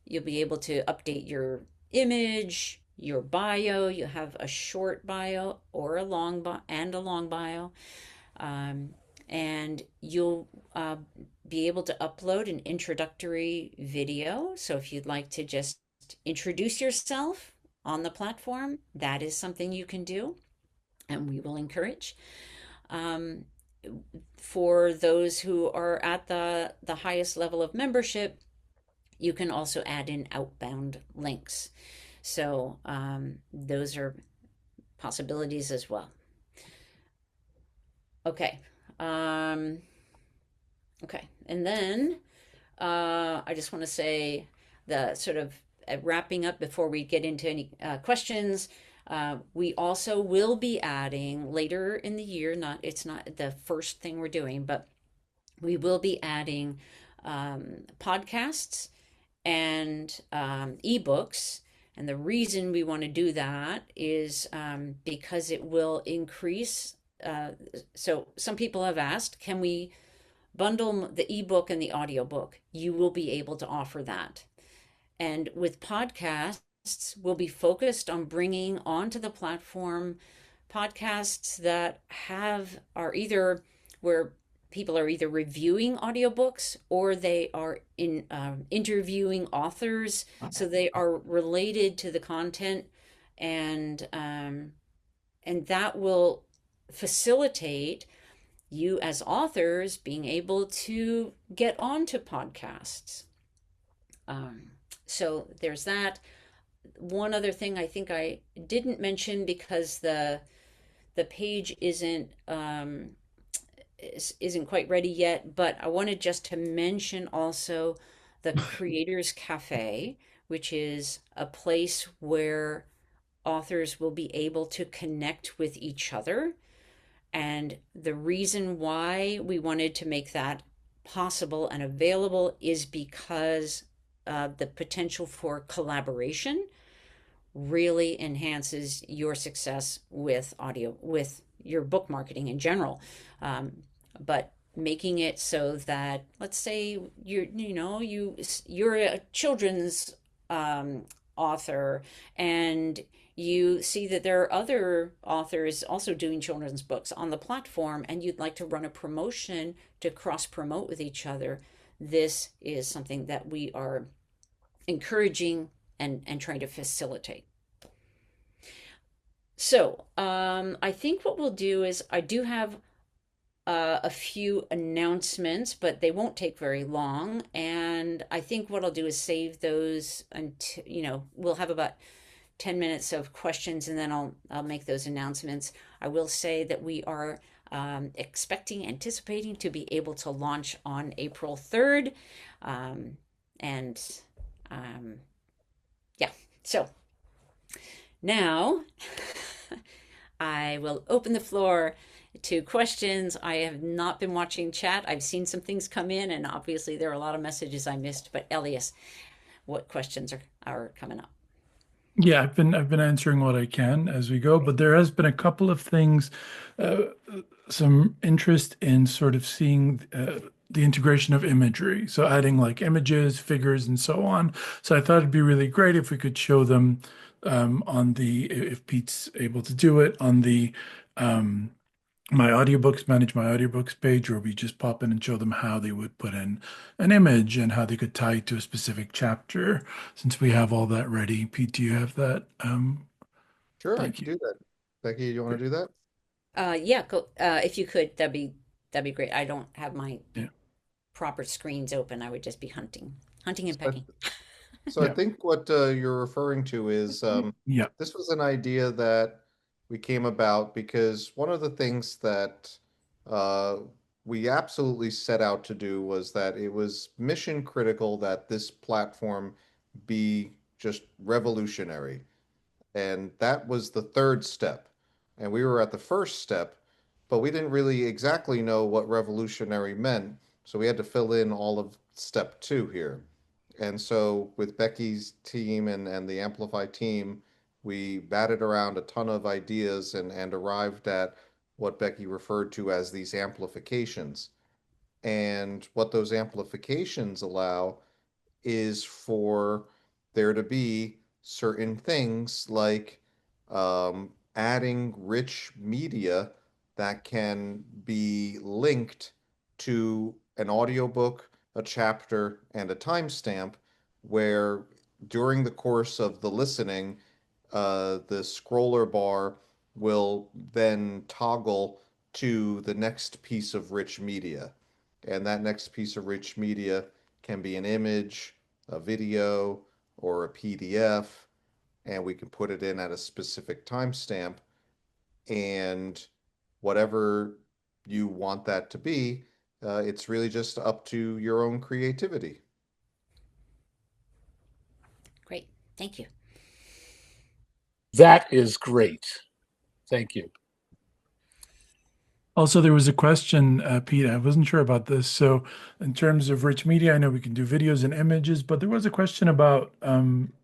Speaker 1: You'll be able to update your image, your bio. You have a short bio or a long bio. And you'll be able to upload an introductory video. So if you'd like to just introduce yourself on the platform, that is something you can do, and we will encourage. For those who are at the highest level of membership, you can also add in outbound links. So those are possibilities as well. Okay. Okay. And then I just want to say, the sort of wrapping up before we get into any questions, we also will be adding later in the year, it's not the first thing we're doing, but we will be adding podcasts and ebooks. And the reason we want to do that is because it will increase. So some people have asked, can we bundle the ebook and the audiobook? You will be able to offer that. And with podcasts, we'll be focused on bringing onto the platform podcasts that are either where people are either reviewing audiobooks or they are interviewing authors. So they are related to the content, and that will facilitate you as authors being able to get onto podcasts. So there's that. One other thing I think I didn't mention, because the page isn't quite ready yet, but I wanted just to mention also the Creators Cafe, which is a place where authors will be able to connect with each other. And the reason why we wanted to make that possible and available is because the potential for collaboration really enhances your success with your book marketing in general. But making it so that, let's say you're a children's author, and you see that there are other authors also doing children's books on the platform, and you'd like to run a promotion to cross promote with each other. This is something that we are encouraging and trying to facilitate. So I think what we'll do is, I do have a few announcements, but they won't take very long. And I think what I'll do is save those until, we'll have about 10 minutes of questions, and then I'll make those announcements. I will say that we are anticipating to be able to launch on April 3rd. And yeah, so now I will open the floor to questions. I have not been watching chat. I've seen some things come in, and obviously there are a lot of messages I missed. But Elias, what questions are coming up?
Speaker 3: Yeah, I've been answering what I can as we go, but there has been a couple of things, uh, some interest in sort of seeing the integration of imagery. So adding like images, figures, and so on. So I thought it'd be really great if we could show them on if Pete's able to do it, on the um, manage my audiobooks page, where we just pop in and show them how they would put in an image and how they could tie it to a specific chapter. Since we have all that ready, Pete, do you have that?
Speaker 2: Sure, I
Speaker 3: Thank
Speaker 2: can
Speaker 3: you.
Speaker 2: do that. Becky, you want to do that?
Speaker 1: Yeah, go, if you could, that'd be great. I don't have my
Speaker 3: Yeah,
Speaker 1: proper screens open. I would just be hunting and
Speaker 2: So
Speaker 1: pecking.
Speaker 2: So I
Speaker 3: yeah,
Speaker 2: think what you're referring to is
Speaker 3: yeah.
Speaker 2: this was an idea that we came about because one of the things that uh, we absolutely set out to do was that it was mission critical that this platform be just revolutionary. And that was the third step. And we were at the first step, but we didn't really exactly know what revolutionary meant. So we had to fill in all of step two here. And so with Becky's team and the Amplify team, we batted around a ton of ideas and arrived at what Becky referred to as these amplifications. And what those amplifications allow is for there to be certain things like adding rich media that can be linked to an audiobook, a chapter, and a timestamp, where during the course of the listening, the scroller bar will then toggle to the next piece of rich media. And that next piece of rich media can be an image, a video, or a PDF, and we can put it in at a specific timestamp. And whatever you want that to be, it's really just up to your own creativity.
Speaker 1: Great, thank you.
Speaker 6: That is great. Thank you.
Speaker 3: Also, there was a question, Pete, I wasn't sure about this. So in terms of rich media, I know we can do videos and images, but there was a question about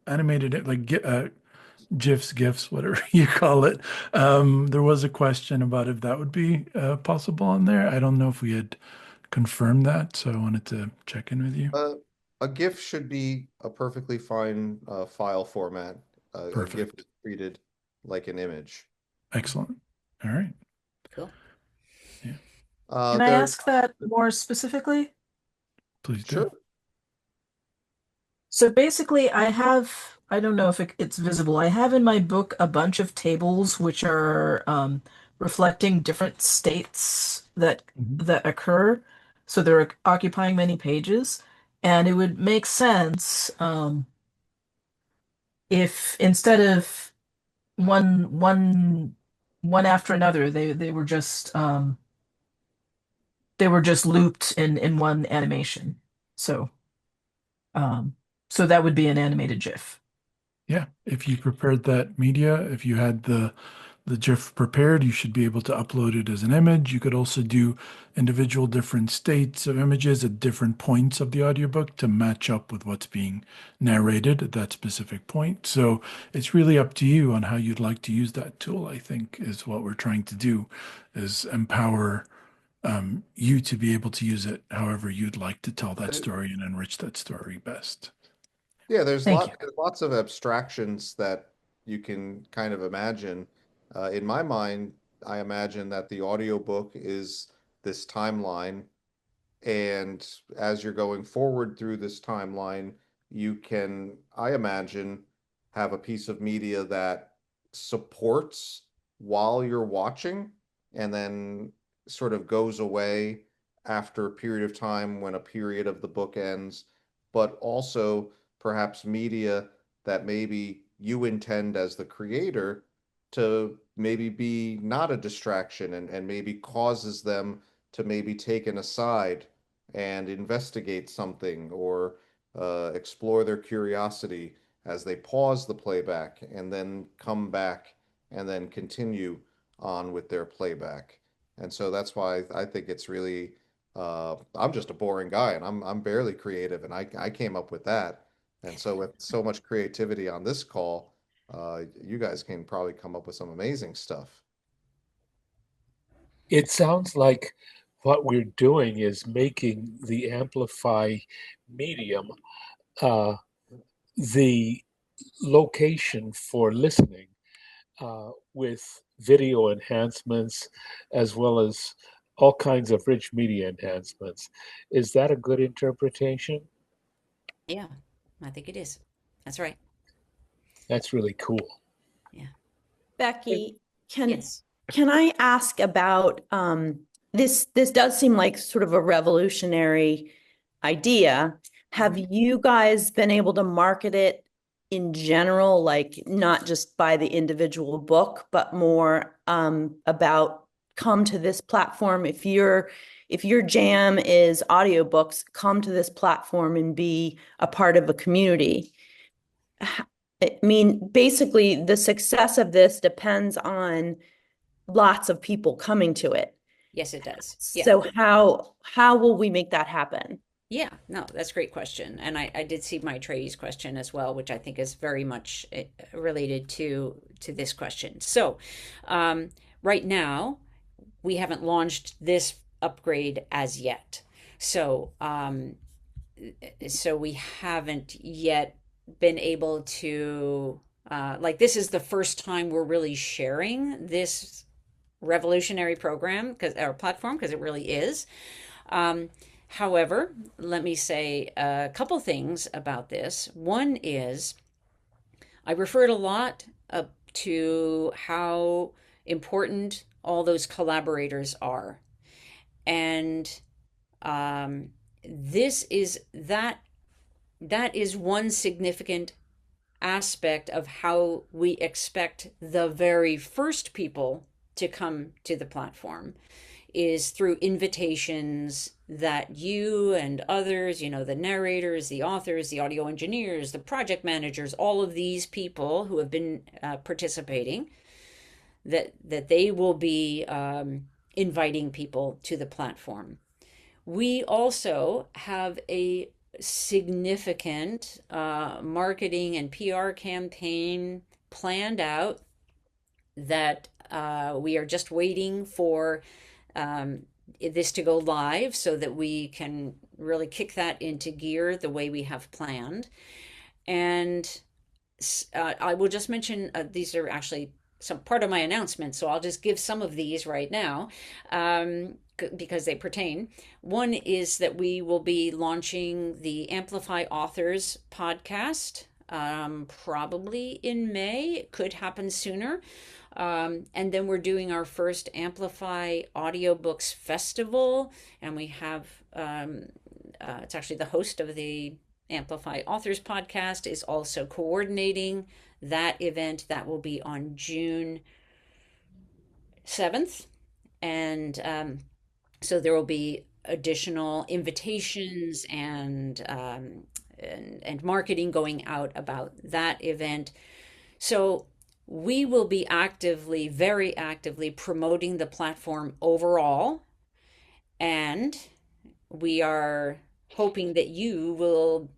Speaker 3: animated, like GIFs, GIFs, whatever you call it. There was a question about if that would be possible on there. I don't know if we had confirmed that, so I wanted to check in with you.
Speaker 2: A GIF should be a perfectly fine file format. A GIF
Speaker 3: Perfect.
Speaker 2: is treated like an image.
Speaker 3: Excellent. All right.
Speaker 1: Cool.
Speaker 3: Yeah,
Speaker 7: Can I
Speaker 2: There,
Speaker 7: ask that more specifically?
Speaker 3: please do.
Speaker 2: sure.
Speaker 7: So basically, I don't know if it's visible. I have in my book a bunch of tables which are reflecting different states
Speaker 3: Mhm.
Speaker 7: that occur. So they're occupying many pages. And it would make sense if instead of one one one after another, they were just looped in one animation. So um so that would be an animated GIF.
Speaker 3: Yeah, if you prepared that media, if you had the GIF prepared, you should be able to upload it as an image. You could also do individual different states of images at different points of the audiobook to match up with what's being narrated at that specific point. So it's really up to you on how you'd like to use that tool, I think, is what we're trying to do, is empower you to be able to use it however you'd like to tell that story and enrich that story best.
Speaker 2: Yeah,
Speaker 7: Thank you.
Speaker 2: there's lots of abstractions that you can kind of imagine. In my mind, I imagine that the audiobook is this timeline, and as you're going forward through this timeline, you can, I imagine, have a piece of media that supports while you're watching, and then sort of goes away after a period of time when a period of the book ends, but also perhaps media that maybe you intend as the creator to maybe be not a distraction and maybe causes them to maybe take an aside and investigate something or explore their curiosity as they pause the playback and then come back and then continue on with their playback. And so that's why I think it's really I'm just a boring guy and I'm barely creative and I came up with that. And so with so much creativity on this call, you guys can probably come up with some amazing stuff.
Speaker 6: It sounds like what we're doing is making the Amplify medium uh, the location for listening with video enhancements as well as all kinds of rich media enhancements. Is that a good interpretation?
Speaker 1: Yeah, I think it is. That's right.
Speaker 6: That's really cool.
Speaker 1: Yeah.
Speaker 8: Becky,
Speaker 1: Yes.
Speaker 8: can I ask about this does seem like sort of a revolutionary idea. Have you guys been able to market it in general, like not just by the individual book, but more about come to this platform? If your jam is audiobooks, come to this platform and be a part of a community. I mean, basically, the success of this depends on lots of people coming to it.
Speaker 1: Yes, it does. Yeah.
Speaker 8: So how will we make that happen?
Speaker 1: Yeah, no, that's a great question. And I did see my Trey's question as well, which I think is very much related to this question. So right now, we haven't launched this upgrade as yet. So so we haven't yet been able to like this is the first time we're really sharing this revolutionary program because our platform because it really is. However, let me say a couple things about this. One is I referred a lot to how important all those collaborators are. And this is that is one significant aspect of how we expect the very first people to come to the platform is through invitations that you and others, the narrators, the authors, the audio engineers, the project managers, all of these people who have been participating, that they will be inviting people to the platform. We also have a significant marketing and PR campaign planned out that we are just waiting for this to go live so that we can really kick that into gear the way we have planned. And I will just mention these are actually some part of my announcement, so I'll just give some of these right now because they pertain. One is that we will be launching the Amplify Authors podcast probably in May. It could happen sooner. And then we're doing our first Amplify Audiobooks Festival, and we have it's actually the host of the Amplify Authors podcast is also coordinating that event. That will be on June 7th. And so there will be additional invitations and marketing going out about that event. So we will be actively, very actively promoting the platform overall. And we are hoping that you will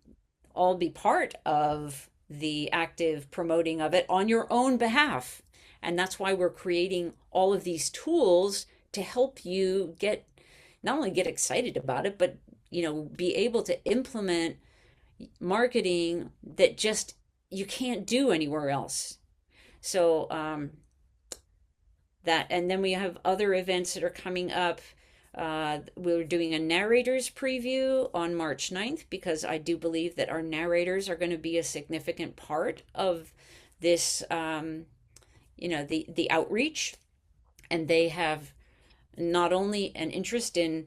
Speaker 1: all be part of the active promoting of it on your own behalf. And that's why we're creating all of these tools to help you not only get excited about it, but be able to implement marketing that just you can't do anywhere else. So and then we have other events that are coming up. We're doing a narrators preview on March 9th because I do believe that our narrators are going to be a significant part of this, the outreach. And they have not only an interest in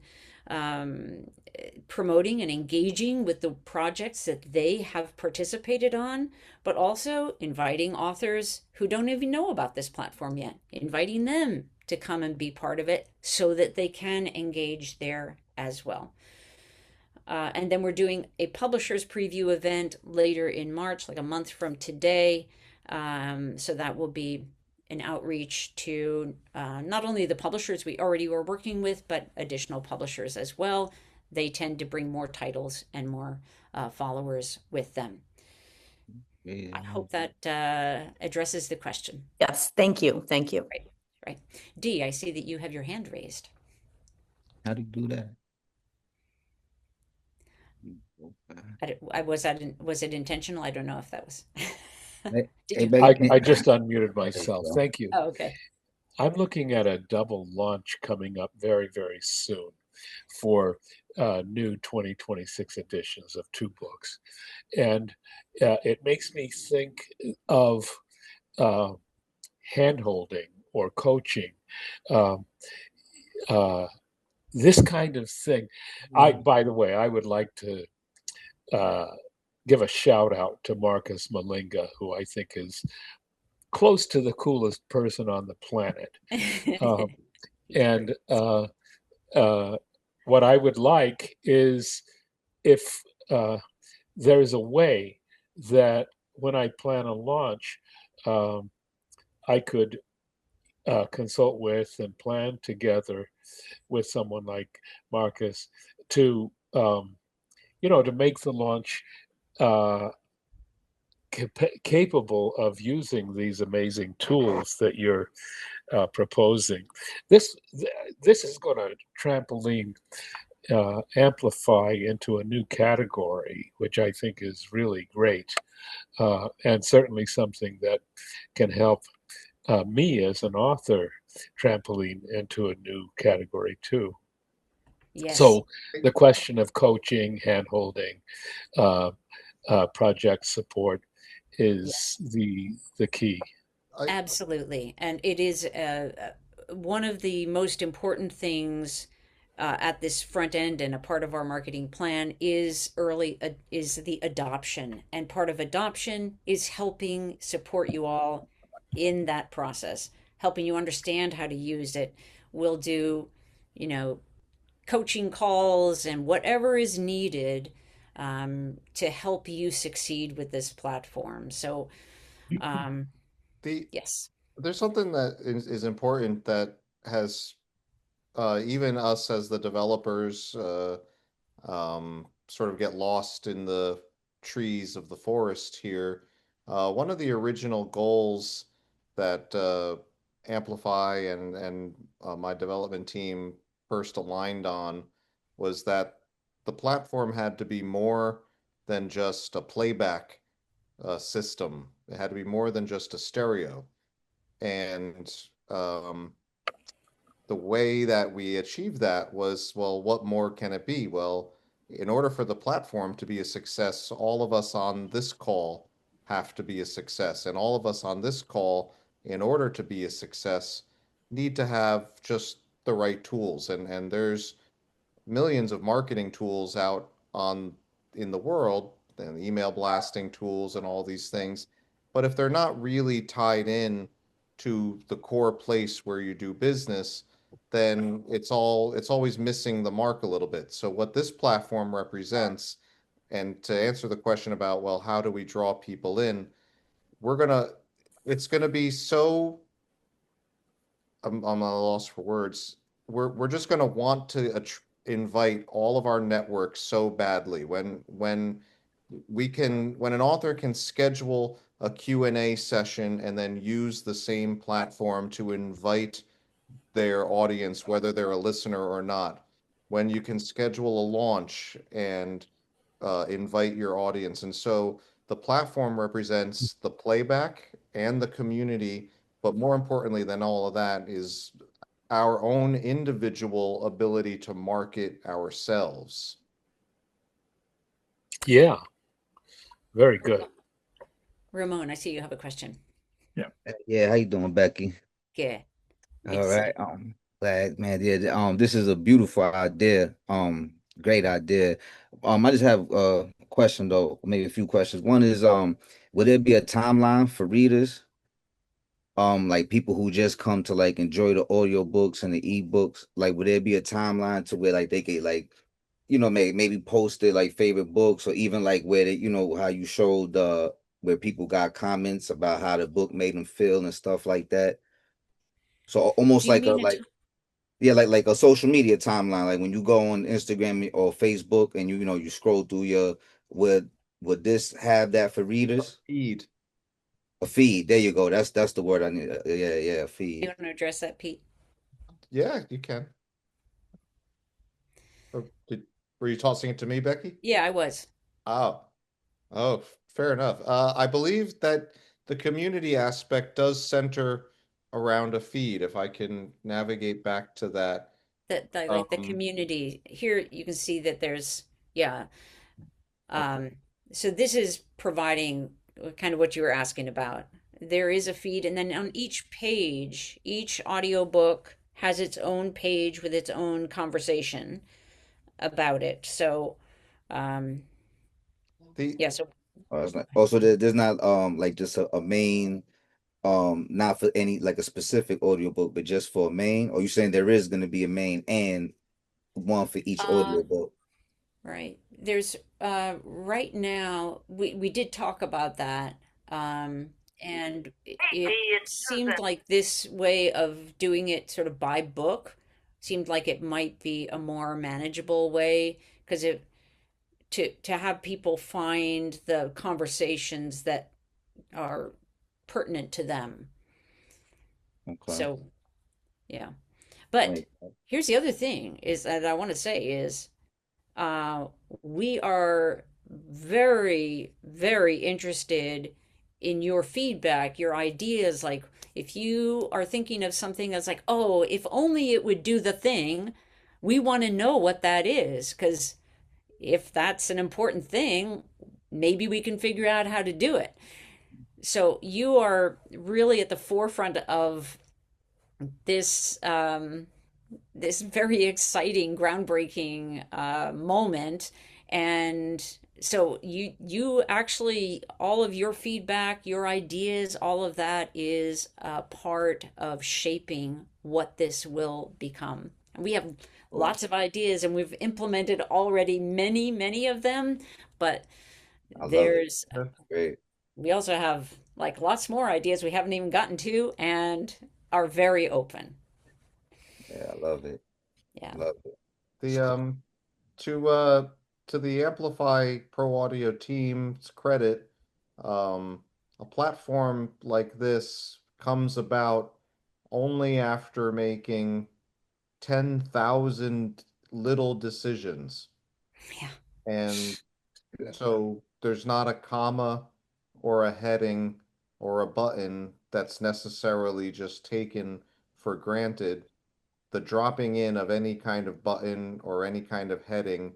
Speaker 1: promoting and engaging with the projects that they have participated on, but also inviting authors who don't even know about this platform yet, inviting them to come and be part of it so that they can engage there as well. And then we're doing a publisher's preview event later in March, like a month from today. So that will be an outreach to not only the publishers we already were working with, but additional publishers as well. They tend to bring more titles and more followers with them.
Speaker 9: Yeah.
Speaker 1: I hope that addresses the question.
Speaker 8: Yes, thank you. Thank you.
Speaker 1: Right, right. Dee, I see that you have your hand raised.
Speaker 9: How do you do that?
Speaker 1: Was it intentional? I don't know if that was.
Speaker 9: Hey,
Speaker 1: Did
Speaker 9: hey,
Speaker 1: you?
Speaker 9: Becky,
Speaker 6: I just unmuted
Speaker 9: there you
Speaker 6: myself.
Speaker 9: go.
Speaker 6: Thank you.
Speaker 1: Oh, okay.
Speaker 6: I'm looking at a double launch coming up very, very soon for new 2026 editions of 2 books. And it makes me think of hand-holding or coaching, um, this kind of thing. By the way, I would like to give a shout out to Marcus Malinga, who I think is close to the coolest person on the planet. And what I would like is if there's a way that when I plan a launch, I could consult with and plan together with someone like Marcus to, to make the launch capable of using these amazing tools that you're proposing. This is going to trampoline Amplify into a new category, which I think is really great, and certainly something that can help me as an author trampoline into a new category too.
Speaker 1: Yes.
Speaker 6: So the question of coaching, hand-holding, project support is the key.
Speaker 1: Absolutely. And it is one of the most important things at this front end, and a part of our marketing plan is the adoption. And part of adoption is helping support you all in that process, helping you understand how to use it. We'll do, coaching calls and whatever is needed to help you succeed with this platform. So, yes.
Speaker 2: There's something that is important that has even us as the developers sort of get lost in the trees of the forest here. One of the original goals that Amplify and my development team first aligned on was that the platform had to be more than just a playback system. It had to be more than just a stereo. And the way that we achieved that was, well, what more can it be? Well, in order for the platform to be a success, all of us on this call have to be a success. And all of us on this call, in order to be a success, need to have just the right tools. And there's millions of marketing tools out in the world, and email blasting tools and all these things. But if they're not really tied in to the core place where you do business, then it's always missing the mark a little bit. So what this platform represents, and to answer the question about, well, how do we draw people in, it's gonna be so, I'm at a loss for words. We're just gonna want to invite all of our networks so badly when an author can schedule a Q&A session and then use the same platform to invite their audience, whether they're a listener or not. When you can schedule a launch and invite your audience. And so the platform represents the playback and the community, but more importantly than all of that is our own individual ability to market ourselves.
Speaker 6: Yeah, very good.
Speaker 1: Ramon, I see you have a question.
Speaker 9: Yeah, how you doing, Becky?
Speaker 1: Good.
Speaker 9: All right. Glad, man. Yeah, this is a beautiful idea. Great idea. I just have a question though, maybe a few questions. One is, would there be a timeline for readers? Like people who just come to like enjoy the audiobooks and the ebooks, like would there be a timeline to where like they could like, maybe post their like favorite books, or even like where they, how you showed where people got comments about how the book made them feel and stuff like that. So almost
Speaker 1: Do you
Speaker 9: like a
Speaker 1: mean
Speaker 9: like yeah, like a social media timeline, like when you go on Instagram or Facebook and you scroll through your would this have that for readers?
Speaker 2: Feed.
Speaker 9: A feed. There you go. That's the word I need. Yeah, a
Speaker 1: you
Speaker 9: feed.
Speaker 1: want to address that, Pete?
Speaker 2: Yeah, you can. Were you tossing it to me, Becky?
Speaker 1: Yeah, I was.
Speaker 2: Oh, oh, fair enough. I believe that the community aspect does center around a feed, if I can navigate back to that.
Speaker 1: That like the community here, you can see that there's yeah. Um, so this is providing kind of what you were asking about. There is a feed, and then on each page, each audiobook has its own page with its own conversation about it. So, um,
Speaker 2: The
Speaker 1: yeah, so
Speaker 9: Oh, it's not. Also, there's not like just a main not for any like a specific audiobook, but just for a main. Or you saying there is going to be a main and one for each
Speaker 1: um,
Speaker 9: audiobook?
Speaker 1: right. There's right now we did talk about that. And it seemed like this way of doing it sort of by book seemed like it might be a more manageable way because it to have people find the conversations that are pertinent to them.
Speaker 9: Okay.
Speaker 1: So, yeah. But
Speaker 9: Right.
Speaker 1: here's the other thing is that I want to say is uh, we are very, very interested in your feedback, your ideas. Like, if you are thinking of something that's like, oh, if only it would do the thing, we want to know what that is. Because if that's an important thing, maybe we can figure out how to do it. So you are really at the forefront of this this very exciting, groundbreaking moment. And so you actually all of your feedback, your ideas, all of that is a part of shaping what this will become. And we have
Speaker 9: Cool.
Speaker 1: lots of ideas, and we've implemented already many, many of them. But
Speaker 9: I love it.
Speaker 1: there's
Speaker 9: Great.
Speaker 1: we also have like lots more ideas we haven't even gotten to and are very open.
Speaker 9: Yeah, I love it.
Speaker 1: Yeah.
Speaker 9: Love it.
Speaker 2: the to uh to the Amplify Pro Audio team's credit, a platform like this comes about only after making 10,000 little decisions.
Speaker 1: Yeah.
Speaker 2: And so there's not a comma or a heading or a button that's necessarily just taken for granted. The dropping in of any kind of button or any kind of heading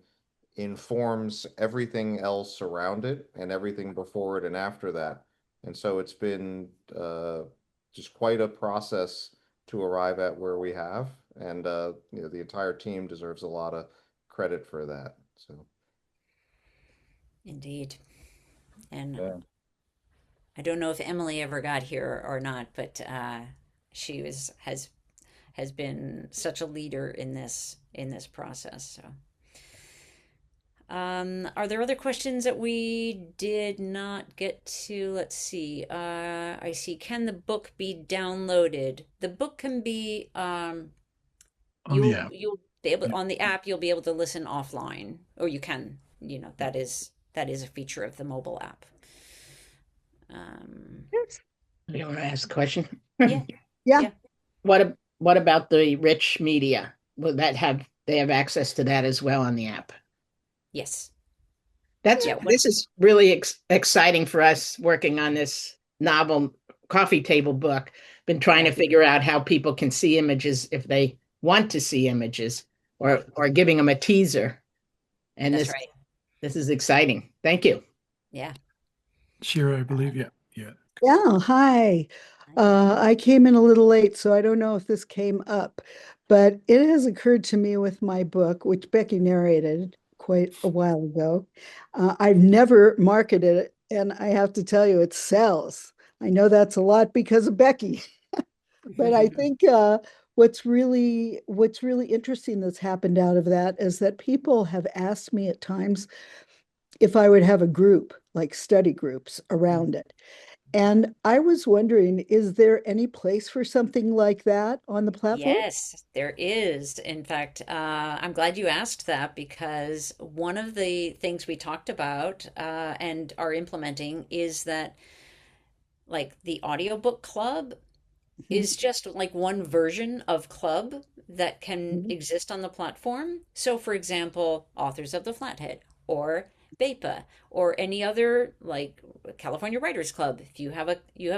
Speaker 2: informs everything else around it and everything before it and after that. And so it's been just quite a process to arrive at where we have. And the entire team deserves a lot of credit for that. So
Speaker 1: Indeed. And
Speaker 9: Yeah.
Speaker 1: I don't know if Emily ever got here or not, but she has been such a leader in this process. So, are there other questions that we did not get to? Let's see. I see. Can the book be downloaded? The book can be.
Speaker 3: On the app.
Speaker 1: You'll be able
Speaker 3: Yeah.
Speaker 1: on the app. You'll be able to listen offline, or you can. You know that is a feature of the mobile app. Um,
Speaker 10: You want to ask a question?
Speaker 1: yeah,
Speaker 10: Yeah.
Speaker 1: yeah,
Speaker 10: What about the rich media? Will that have they have access to that as well on the app?
Speaker 1: yes,
Speaker 10: That's
Speaker 1: yeah. What
Speaker 10: this is really exciting for us working on this novel coffee table book. Been trying
Speaker 1: Yeah.
Speaker 10: to figure out how people can see images if they want to see images, or giving them a teaser. And
Speaker 1: That's
Speaker 10: this
Speaker 1: right.
Speaker 10: this is exciting. Thank you.
Speaker 1: Yeah.
Speaker 3: Shira, I believe. Yeah. Yeah.
Speaker 11: Yeah, hi. I came in a little late, so I don't know if this came up, but it has occurred to me with my book, which Becky narrated quite a while ago. I've never marketed it, and I have to tell you, it sells. I know that's a lot because of Becky, but I think what's really interesting that's happened out of that is that people have asked me at times if I would have a group, like study groups around it. And I was wondering, is there any place for something like that on the platform?
Speaker 1: Yes, there is. In fact, I'm glad you asked that because one of the things we talked about and are implementing is that, like, the audiobook club is just like one version of club that can
Speaker 11: Mhm.
Speaker 1: exist on the platform. So, for example, authors of the Flathead or BEPA or any other like California Writers Club. If you have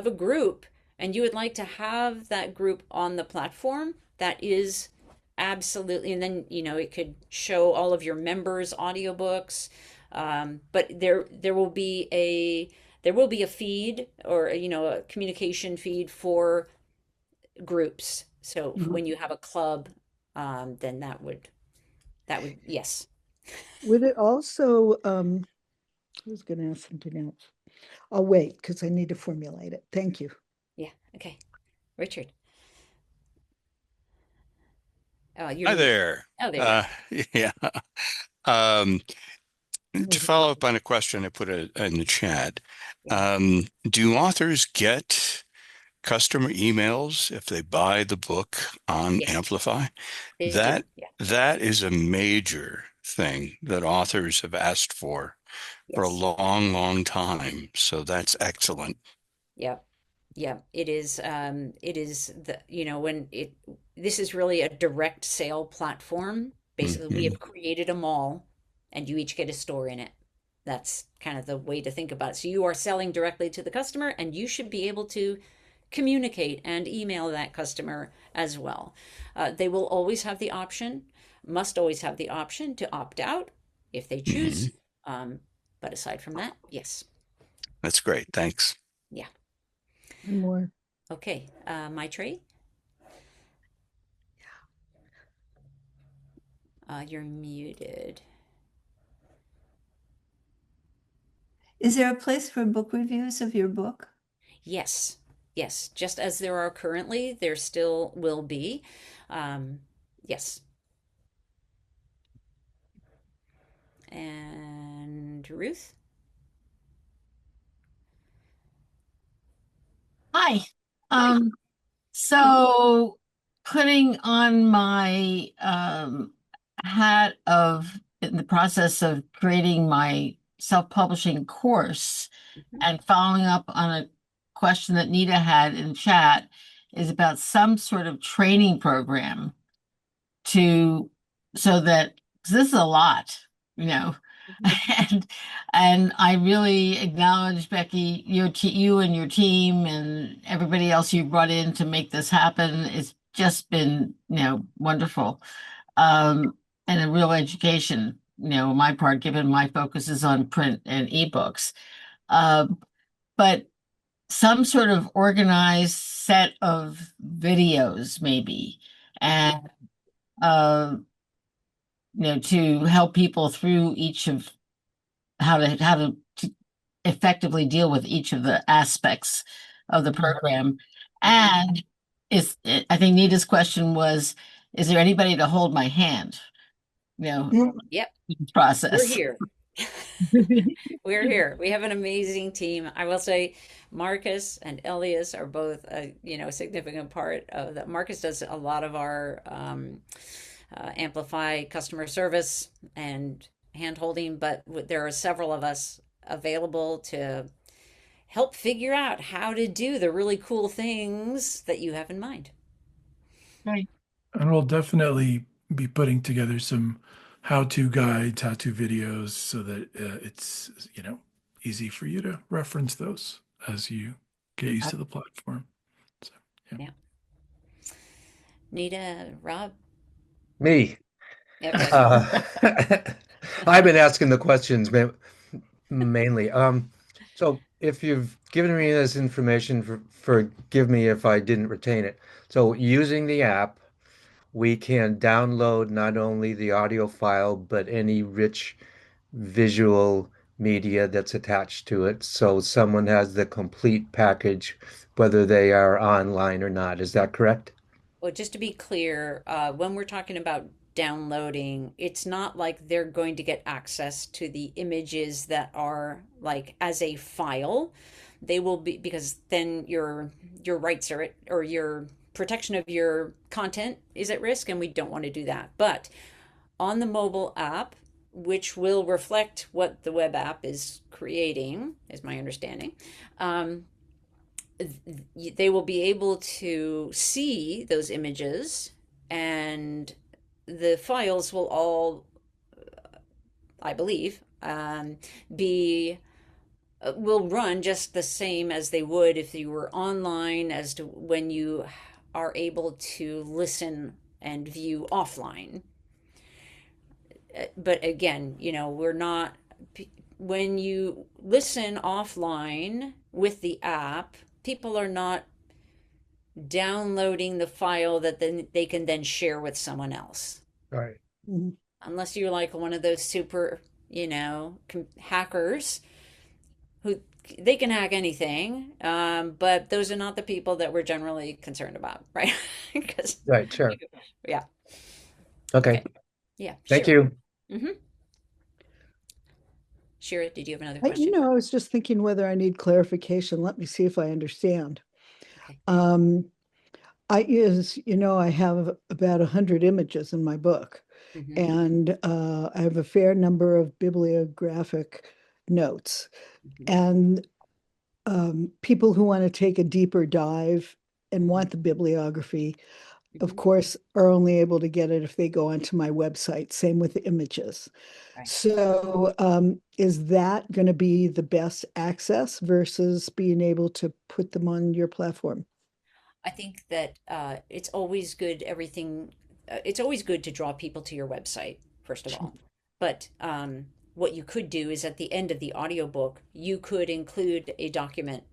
Speaker 1: a group and you would like to have that group on the platform, that is absolutely, and then it could show all of your members' audiobooks. But there will be a feed or a communication feed for groups. So
Speaker 11: Mhm.
Speaker 1: when you have a club, then that would yes.
Speaker 11: Would it also, I was going to ask something else. I'll wait because I need to formulate it. Thank you.
Speaker 1: Yeah. Okay. Richard. Oh, you're
Speaker 12: Hi
Speaker 1: muted.
Speaker 12: there.
Speaker 1: Oh, there you go.
Speaker 12: Yeah. Um, to
Speaker 11: Mhm.
Speaker 12: follow up on a question I put in the chat,
Speaker 1: Yeah.
Speaker 12: do authors get customer emails if they buy the book on
Speaker 1: Yes,
Speaker 12: Amplify?
Speaker 1: they do.
Speaker 12: That
Speaker 1: Yeah.
Speaker 12: that is a major thing that authors have asked for a
Speaker 1: Yes.
Speaker 12: long, long time. So that's excellent.
Speaker 1: Yep. Yeah, it is. It is when this is really a direct sale platform. Basically, we
Speaker 12: Hmm.
Speaker 1: have created a mall, and you each get a store in it. That's kind of the way to think about it. So you are selling directly to the customer, and you should be able to communicate and email that customer as well. They will always have the option, must always have the option to opt out if they
Speaker 12: Hmm.
Speaker 1: choose. Um, but aside from that, yes.
Speaker 12: That's great. Thanks.
Speaker 1: Yeah.
Speaker 11: One more.
Speaker 1: Okay. My tray. You're muted.
Speaker 13: Is there a place for book reviews of your book?
Speaker 1: Yes. Yes. Just as there are currently, there still will be. Um, yes. And Ruth?
Speaker 4: Hi.
Speaker 1: Hi.
Speaker 4: So putting on my hat of in the process of creating my self-publishing course
Speaker 1: Mhm.
Speaker 4: and following up on a question that Nita had in chat is about some sort of training program to so that 'cause this is a lot, you know.
Speaker 1: Mhm.
Speaker 4: And I really acknowledge Becky, you and your team and everybody else you brought in to make this happen. It's just been, wonderful. And a real education, on my part, given my focus is on print and ebooks. Um, but some sort of organized set of videos, maybe, and uh, to help people through each of how to effectively deal with each of the aspects of the program.
Speaker 1: Mhm.
Speaker 4: And I think Nita's question was, is there anybody to hold my hand,
Speaker 1: Yep.
Speaker 4: in this
Speaker 1: We're
Speaker 4: process?
Speaker 1: here. We're here. We have an amazing team. I will say Marcus and Elias are both a significant part of that. Marcus does a lot of our Amplify customer service and hand holding, but there are several of us available to help figure out how to do the really cool things that you have in mind.
Speaker 4: Right.
Speaker 3: And we'll definitely be putting together some how-to guides, how-to videos so that it's, easy for you to reference those as you get used to the platform. So, yeah.
Speaker 1: Yeah. Nita, Rob?
Speaker 14: Me.
Speaker 1: Okay.
Speaker 14: Uh, I've been asking the questions mainly. So if you've given me this information, forgive me if I didn't retain it. So using the app, we can download not only the audio file, but any rich visual media that's attached to it. So someone has the complete package, whether they are online or not. Is that correct?
Speaker 1: Well, just to be clear, when we're talking about downloading, it's not like they're going to get access to the images that are like as a file. They will be, because then your rights are or your protection of your content is at risk, and we don't want to do that. But on the mobile app, which will reflect what the web app is creating, is my understanding. Um, they will be able to see those images, and the files will all, I believe, be will run just the same as they would if you were online, as to when you are able to listen and view offline. But again, we're not, when you listen offline with the app, people are not downloading the file that then they can then share with someone else.
Speaker 14: Right.
Speaker 5: Mhm.
Speaker 1: Unless you're like one of those super, hackers who they can hack anything. But those are not the people that we're generally concerned about, right? Because,
Speaker 14: Right, sure.
Speaker 1: yeah.
Speaker 14: Okay.
Speaker 1: Okay. Yeah,
Speaker 14: Thank
Speaker 1: sure.
Speaker 14: you.
Speaker 1: Mm-hmm. Shira, did you have another
Speaker 11: I, you
Speaker 1: question?
Speaker 11: know, I was just thinking whether I need clarification. Let me see if I understand.
Speaker 1: Okay.
Speaker 11: I have about 100 images in my book,
Speaker 1: Mm-hmm.
Speaker 11: and I have a fair number of bibliographic notes.
Speaker 1: Mm-hmm.
Speaker 11: And people who want to take a deeper dive and want the bibliography, of
Speaker 1: Mm-hmm.
Speaker 11: course, are only able to get it if they go onto my website. Same with the images.
Speaker 1: Right.
Speaker 11: So, is that going to be the best access versus being able to put them on your platform?
Speaker 1: I think that it's always good, it's always good to draw people to your website, first of all. But what you could do is at the end of the audiobook, you could include a document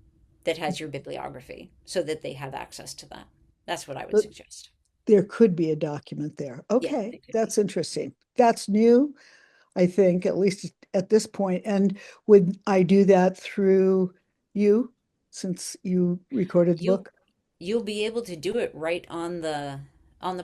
Speaker 1: that has your bibliography so that they have access to that. That's what I would
Speaker 11: But
Speaker 1: suggest.
Speaker 11: there could be a document there.
Speaker 1: Yeah,
Speaker 11: Okay,
Speaker 1: it could be.
Speaker 11: that's interesting. That's new, I think, at least at this point. And would I do that through you since you recorded the
Speaker 1: You'll
Speaker 11: book?
Speaker 1: you'll be able to do it right on the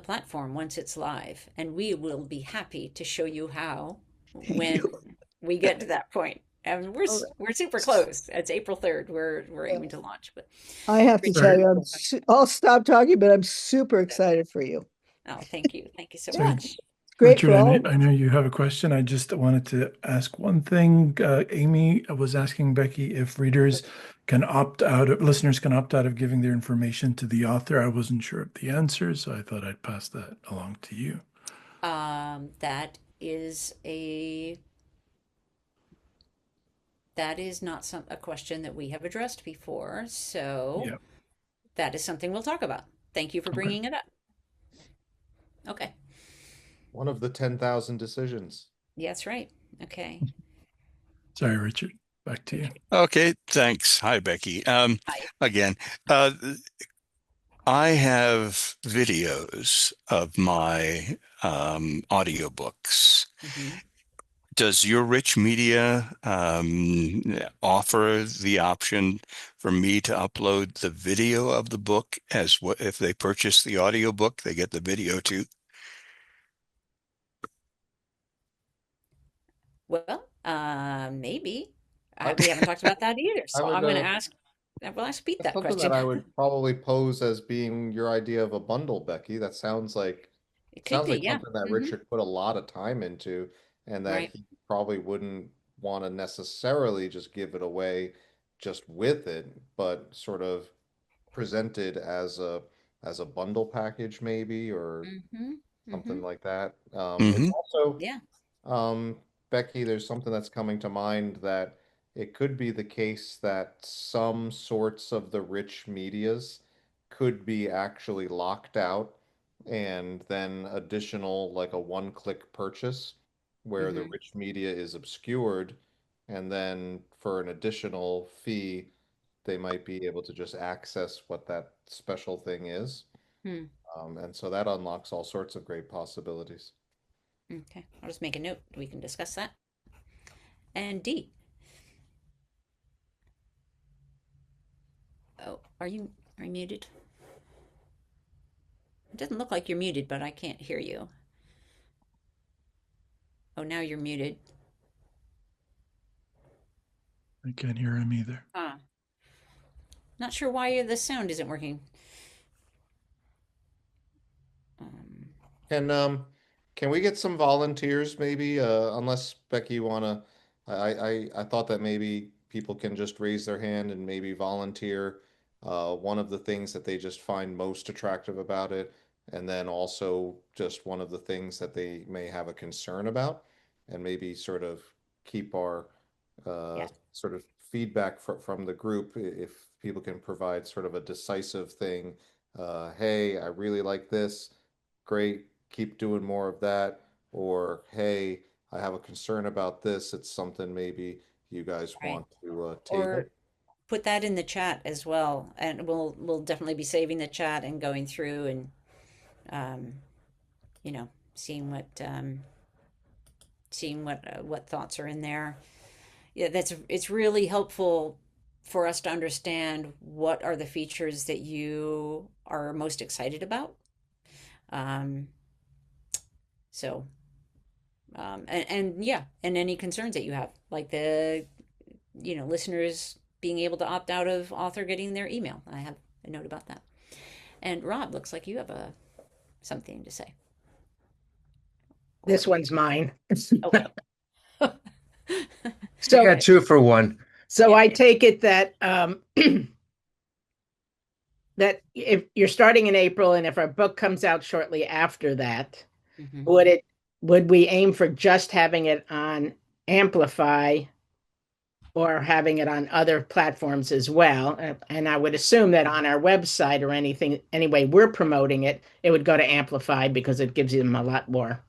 Speaker 1: platform once it's live, and we will be happy to show you how
Speaker 11: Thank
Speaker 1: when
Speaker 11: you.
Speaker 1: we get to that point. And we're
Speaker 11: All
Speaker 1: we're super close. It's April 3rd. We're
Speaker 11: right.
Speaker 1: aiming to launch, but
Speaker 11: I have to
Speaker 1: great.
Speaker 11: tell
Speaker 3: Sorry,
Speaker 11: you, I'll stop talking, but I'm super excited for you.
Speaker 1: Oh, thank you. Thank you so
Speaker 3: sorry,
Speaker 1: much.
Speaker 11: It's great
Speaker 3: Richard.
Speaker 11: for all of
Speaker 3: I
Speaker 11: us.
Speaker 3: know you have a question. I just wanted to ask one thing. Amy was asking Becky if readers can opt out, listeners can opt out of giving their information to the author. I wasn't sure of the answer, so I thought I'd pass that along to you.
Speaker 1: That is not a question that we have addressed before, so
Speaker 3: Yeah.
Speaker 1: that is something we'll talk about. Thank you for
Speaker 3: Okay.
Speaker 1: bringing it up. Okay.
Speaker 2: One of the 10,000 decisions.
Speaker 1: Yeah, that's right. Okay.
Speaker 3: Sorry, Richard. Back to you.
Speaker 12: Okay, thanks. Hi, Becky.
Speaker 1: Hi.
Speaker 12: Again, uh, I have videos of my audiobooks.
Speaker 1: Hmm.
Speaker 12: Does your rich media offer the option for me to upload the video of the book as what if they purchase the audiobook, they get the video too?
Speaker 1: Well, maybe.
Speaker 2: I,
Speaker 1: We haven't talked about that either.
Speaker 2: I
Speaker 1: So
Speaker 2: would
Speaker 1: I'm going to ask, we'll ask Pete
Speaker 2: That's
Speaker 1: that
Speaker 2: something that
Speaker 1: question.
Speaker 2: I would probably pose as being your idea of a bundle, Becky. That
Speaker 1: It could
Speaker 2: sounds
Speaker 1: be,
Speaker 2: like
Speaker 1: yeah.
Speaker 2: something that
Speaker 1: Hmm.
Speaker 2: Richard put a lot of time into, and that
Speaker 1: Right.
Speaker 2: he probably wouldn't want to necessarily just give it away just with it, but sort of presented as a bundle package maybe, or
Speaker 1: Hmm. Hmm.
Speaker 2: something like that. It's
Speaker 12: Hmm.
Speaker 2: also,
Speaker 1: Yeah.
Speaker 2: um, Becky, there's something that's coming to mind that it could be the case that some sorts of the rich medias could be actually locked out, and then additional, like a one-click purchase where the
Speaker 1: Hmm.
Speaker 2: rich media is obscured, and then for an additional fee, they might be able to just access what that special thing is.
Speaker 1: Hmm.
Speaker 2: And so that unlocks all sorts of great possibilities.
Speaker 1: Okay, I'll just make a note. We can discuss that. And D. Oh, are you muted? It doesn't look like you're muted, but I can't hear you. Oh, now you're muted.
Speaker 3: I can't hear him either.
Speaker 1: Not sure why the sound isn't working.
Speaker 2: Can we get some volunteers maybe? Unless Becky, you wanna, I thought that maybe people can just raise their hand and maybe volunteer one of the things that they just find most attractive about it, and then also just one of the things that they may have a concern about, and maybe sort of keep our
Speaker 1: Yeah.
Speaker 2: sort of feedback from the group if people can provide sort of a decisive thing. Hey, I really like this. Great, keep doing more of that. Or, hey, I have a concern about this. It's something maybe you guys
Speaker 1: Right.
Speaker 2: want to table.
Speaker 1: Or put that in the chat as well, and we'll definitely be saving the chat and going through and seeing what thoughts are in there. Yeah, it's really helpful for us to understand what are the features that you are most excited about. Um, so and yeah, and any concerns that you have, like the listeners being able to opt out of author getting their email. I have a note about that. And Rob, looks like you have something to say.
Speaker 10: This one's mine.
Speaker 1: Okay.
Speaker 10: So
Speaker 14: Yeah, 2 for 1.
Speaker 10: So I take it that that if you're starting in April and if our book comes out shortly after that, would we aim for just having it on AMPlify or having it on other platforms as well? And I would assume that on our website or anything, anyway, we're promoting it, it would go to AMPlify because it gives them a lot more.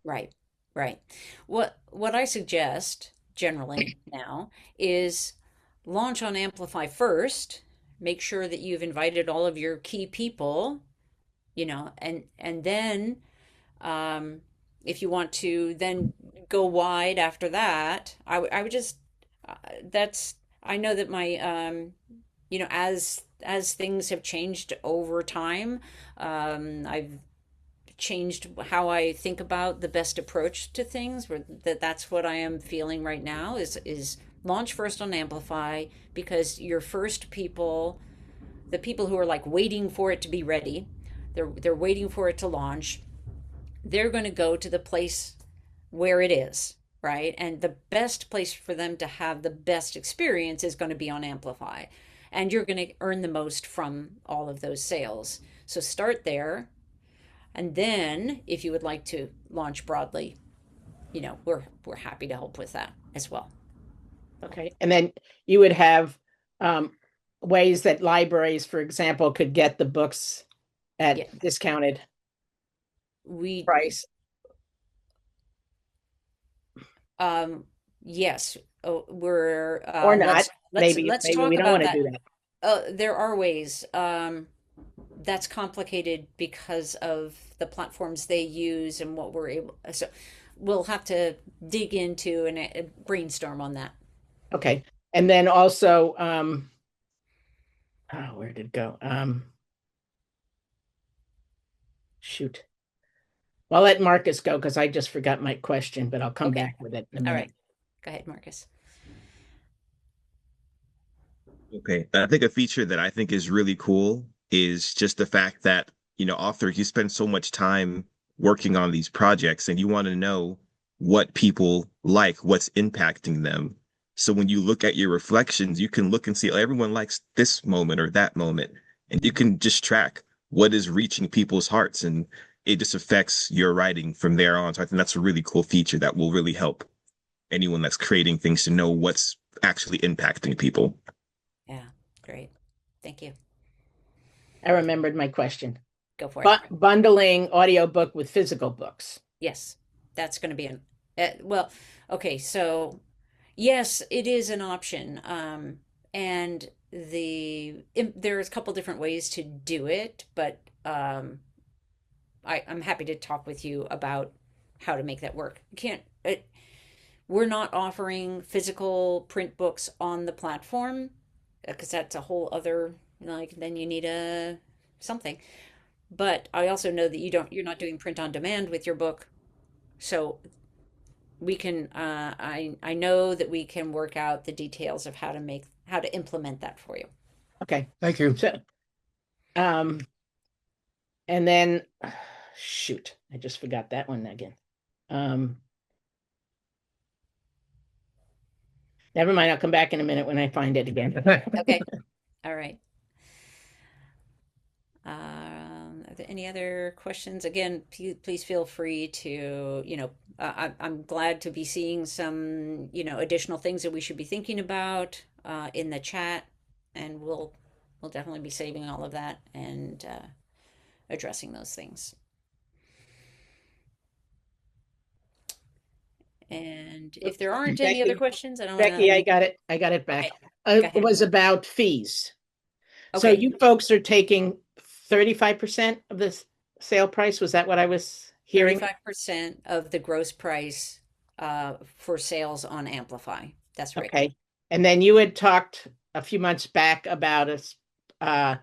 Speaker 1: Right. What I suggest generally now is launch on Amplify first. Make sure that you've invited all of your key people, and then if you want to then go wide after that, I would just I know that my as things have changed over time, I've changed how I think about the best approach to things. That's what I am feeling right now is launch first on Amplify, because your first people, the people who are like waiting for it to be ready, they're waiting for it to launch. They're going to go to the place where it is, right? And the best place for them to have the best experience is going to be on Amplify. And you're going to earn the most from all of those sales. So start there. And then if you would like to launch broadly, we're happy to help with that as well.
Speaker 10: Okay. And then you would have ways that libraries, for example, could get the books at discounted price.
Speaker 1: Yes. Oh, we're
Speaker 10: or not. Maybe
Speaker 1: talk
Speaker 10: we don't
Speaker 1: about
Speaker 10: want to
Speaker 1: that.
Speaker 10: do that.
Speaker 1: There are ways. That's complicated because of the platforms they use and what we're able. So we'll have to dig into and brainstorm on that.
Speaker 10: Okay. And then also, where did it go? Shoot. Well, I'll let Marcus go because I just forgot my question, but I'll come back with it in a minute.
Speaker 1: All right. Go ahead, Marcus.
Speaker 15: Okay. I think a feature that I think is really cool is just the fact that, authors, you spend so much time working on these projects and you want to know what people like, what's impacting them. So when you look at your reflections, you can look and see, oh, everyone likes this moment or that moment, and you can just track what is reaching people's hearts, and it just affects your writing from there on. So I think that's a really cool feature that will really help anyone that's creating things to know what's actually impacting people.
Speaker 1: Yeah, great. Thank you.
Speaker 10: I remembered my question.
Speaker 1: Go for it.
Speaker 10: Bundling audiobook with physical books.
Speaker 1: Yes, that's going to be well, okay, so Yes, it is an option. And there's a couple different ways to do it, but I'm happy to talk with you about how to make that work. We're not offering physical print books on the platform because that's a whole other, like, then you need a something. But I also know that you're not doing print on demand with your book. So we can, I know that we can work out the details of how to implement that for you.
Speaker 10: Okay.
Speaker 14: Thank you.
Speaker 10: So, and then, shoot, I just forgot that one again. Never mind. I'll come back in a minute when I find it again.
Speaker 1: Okay. All right. Are there any other questions? Again, please feel free to, I'm glad to be seeing some, additional things that we should be thinking about in the chat, and we'll definitely be saving all of that and addressing those things. And if there aren't any other questions, I don't want to.
Speaker 10: Becky, I got it back.
Speaker 1: Okay. Go
Speaker 10: It
Speaker 1: ahead.
Speaker 10: was about fees. So
Speaker 1: Okay.
Speaker 10: you folks are taking 35% of the sale price. Was that what I was hearing?
Speaker 1: 35% of the gross price for sales on AMPlify. That's right.
Speaker 10: Okay. And then you had talked a few months back about an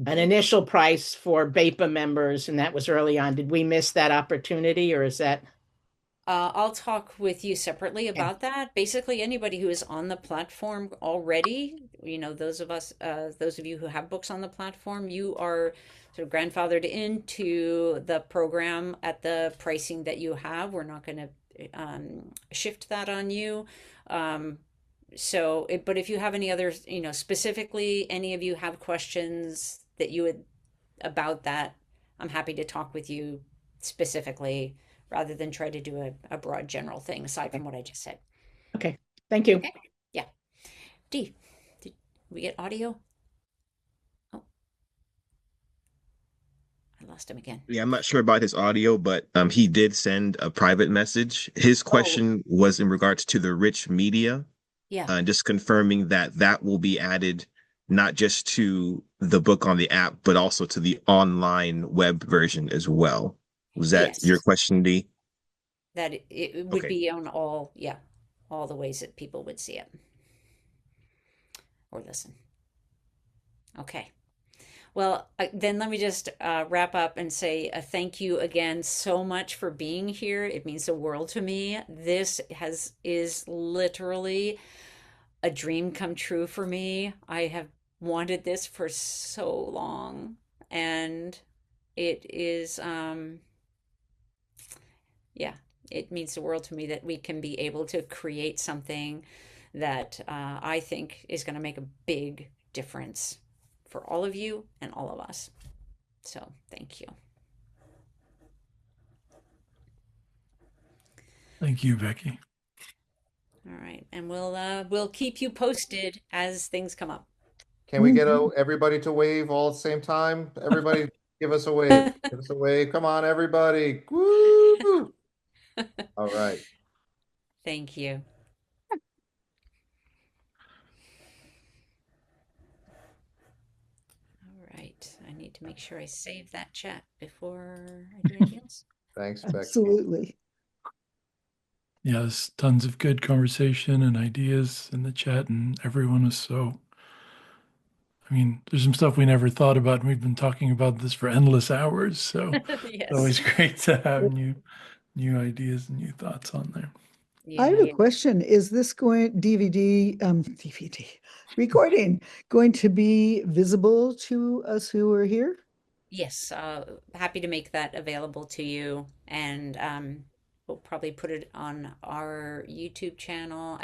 Speaker 10: initial price for BEPA members, and that was early on. Did we miss that opportunity, or is that?
Speaker 1: I'll talk with you separately about that. Basically, anybody who is on the platform already, those of you who have books on the platform, you are sort of grandfathered into the program at the pricing that you have. We're not going to shift that on you. But if you have any others, specifically, any of you have questions that you would about that, I'm happy to talk with you specifically rather than try to do a broad general thing aside from what I just said.
Speaker 10: Okay. Thank you.
Speaker 1: Okay. Yeah. Dee, did we get audio? Oh, I lost him again.
Speaker 15: Yeah, I'm not sure about his audio, but he did send a private message. His question was in regards to the rich media,
Speaker 1: Yeah.
Speaker 15: just confirming that that will be added not just to the book on the app, but also to the online web version as well. Was that your
Speaker 1: Yes.
Speaker 15: question, D?
Speaker 1: That it would
Speaker 15: Okay.
Speaker 1: be on all the ways that people would see it or listen. Okay. Well, then let me just wrap up and say thank you again so much for being here. It means the world to me. This is literally a dream come true for me. I have wanted this for so long, and it is yeah, it means the world to me that we can be able to create something that I think is going to make a big difference for all of you and all of us. So thank you.
Speaker 3: Thank you, Becky.
Speaker 1: All right, and we'll keep you posted as things come up.
Speaker 2: Can we get everybody to wave all at the same time? Everybody give us a wave. Give us a wave. Come on, everybody. Woo! All right.
Speaker 1: Thank you. All right, I need to make sure I save that chat before I do anything else.
Speaker 2: Thanks, Becky.
Speaker 11: Absolutely.
Speaker 3: Yes, tons of good conversation and ideas in the chat, and everyone was there's some stuff we never thought about, and we've been talking about this for endless hours. So it's always great to have new ideas and new thoughts on there.
Speaker 11: I have a question. Is this DVD recording going to be visible to us who are here?
Speaker 1: Yes, happy to make that available to you, and we'll probably put it on our YouTube channel.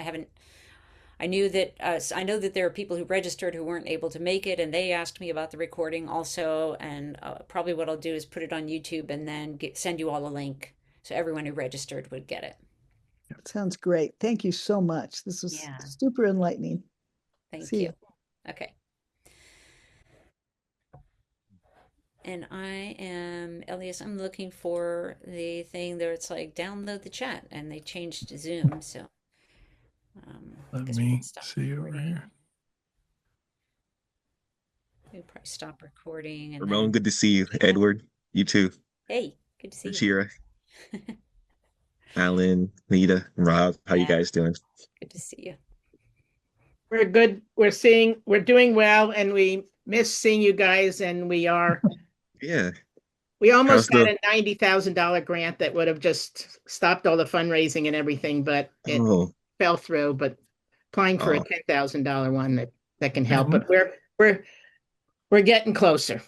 Speaker 1: I know that there are people who registered who weren't able to make it, and they asked me about the recording also, and probably what I'll do is put it on YouTube and then send you all a link so everyone who registered would get it.
Speaker 11: Sounds great. Thank you so much. This was super enlightening.
Speaker 1: Thank
Speaker 11: See
Speaker 1: you.
Speaker 11: ya.
Speaker 1: Okay. And Elias, I'm looking for the thing there. It's like download the chat, and they changed to Zoom. So
Speaker 3: Let
Speaker 1: guess we can
Speaker 3: me
Speaker 1: stop
Speaker 3: see over
Speaker 1: recording.
Speaker 3: here.
Speaker 1: We'll probably stop recording and
Speaker 15: Ramon,
Speaker 1: then.
Speaker 15: good to see you. Edward, you too.
Speaker 1: Hey, good to see you.
Speaker 15: Shira, Alan, Nita, Rob, how you guys doing?
Speaker 1: Good to see you.
Speaker 10: We're good. We're doing well, and we miss seeing you guys, and we are.
Speaker 15: Yeah.
Speaker 10: We almost got a $90,000 grant that would have just stopped all the fundraising and everything, but it fell through. But applying for a $10,000 one that can help. But we're getting closer.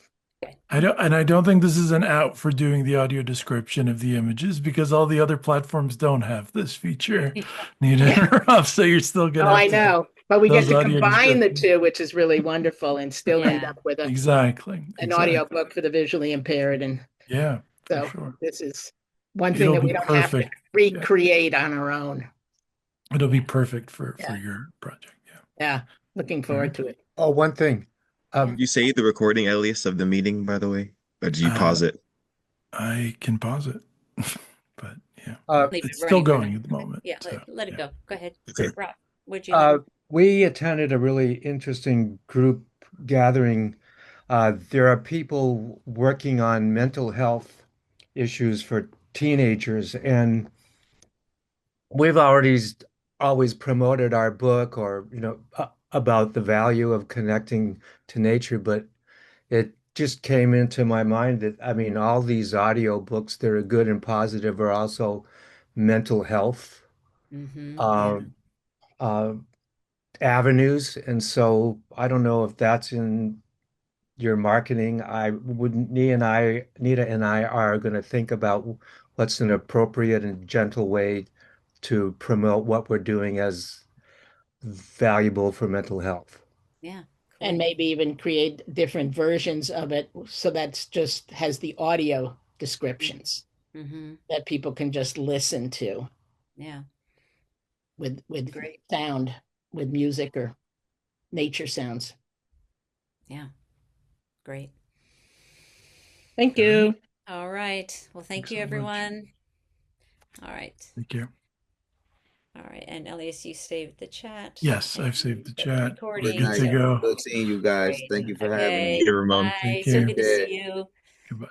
Speaker 3: I don't think this is an out for doing the audio description of the images because all the other platforms don't have this feature. Nita, Rob, so you're still gonna.
Speaker 10: I know, but we get to
Speaker 3: audio
Speaker 10: combine the two, which is really wonderful, and still end up with an audio book for the visually impaired. And so
Speaker 3: sure.
Speaker 10: this is one thing that we don't have to recreate on our own.
Speaker 3: It'll be perfect for your project.
Speaker 10: Yeah, looking forward to it.
Speaker 14: Oh, one thing.
Speaker 15: You saved the recording, Elias, of the meeting, by the way? Or did you pause it?
Speaker 3: I can pause it. But
Speaker 1: Leave
Speaker 3: it's
Speaker 1: it
Speaker 3: still
Speaker 1: running
Speaker 3: going at the moment.
Speaker 1: Yeah, let it go. Go ahead.
Speaker 15: Okay.
Speaker 1: Rob, what'd you learn?
Speaker 14: We attended a really interesting group gathering. There are people working on mental health issues for teenagers, and we've always promoted our book or, about the value of connecting to nature, but it just came into my mind that, I mean, all these audio books that are good and positive are also mental health avenues. And so I don't know if that's in your marketing. Nita and I are going to think about what's an appropriate and gentle way to promote what we're doing as valuable for mental health.
Speaker 1: Yeah.
Speaker 10: And maybe even create different versions of it so that's just has the audio descriptions that people can just listen to.
Speaker 1: Yeah.
Speaker 10: With great sound, with music or nature sounds.
Speaker 1: Yeah. Great.
Speaker 10: Thank you.
Speaker 1: All right. Well, thank you, everyone. All right.
Speaker 3: Thank you.
Speaker 1: All right. And Elias, you saved the chat.
Speaker 3: Yes, I've saved the chat. We're
Speaker 1: Recording.
Speaker 3: good to go.
Speaker 9: Good seeing you guys. Thank you for having me.
Speaker 15: Ramon.
Speaker 1: Bye. So good to see you.
Speaker 3: Goodbye.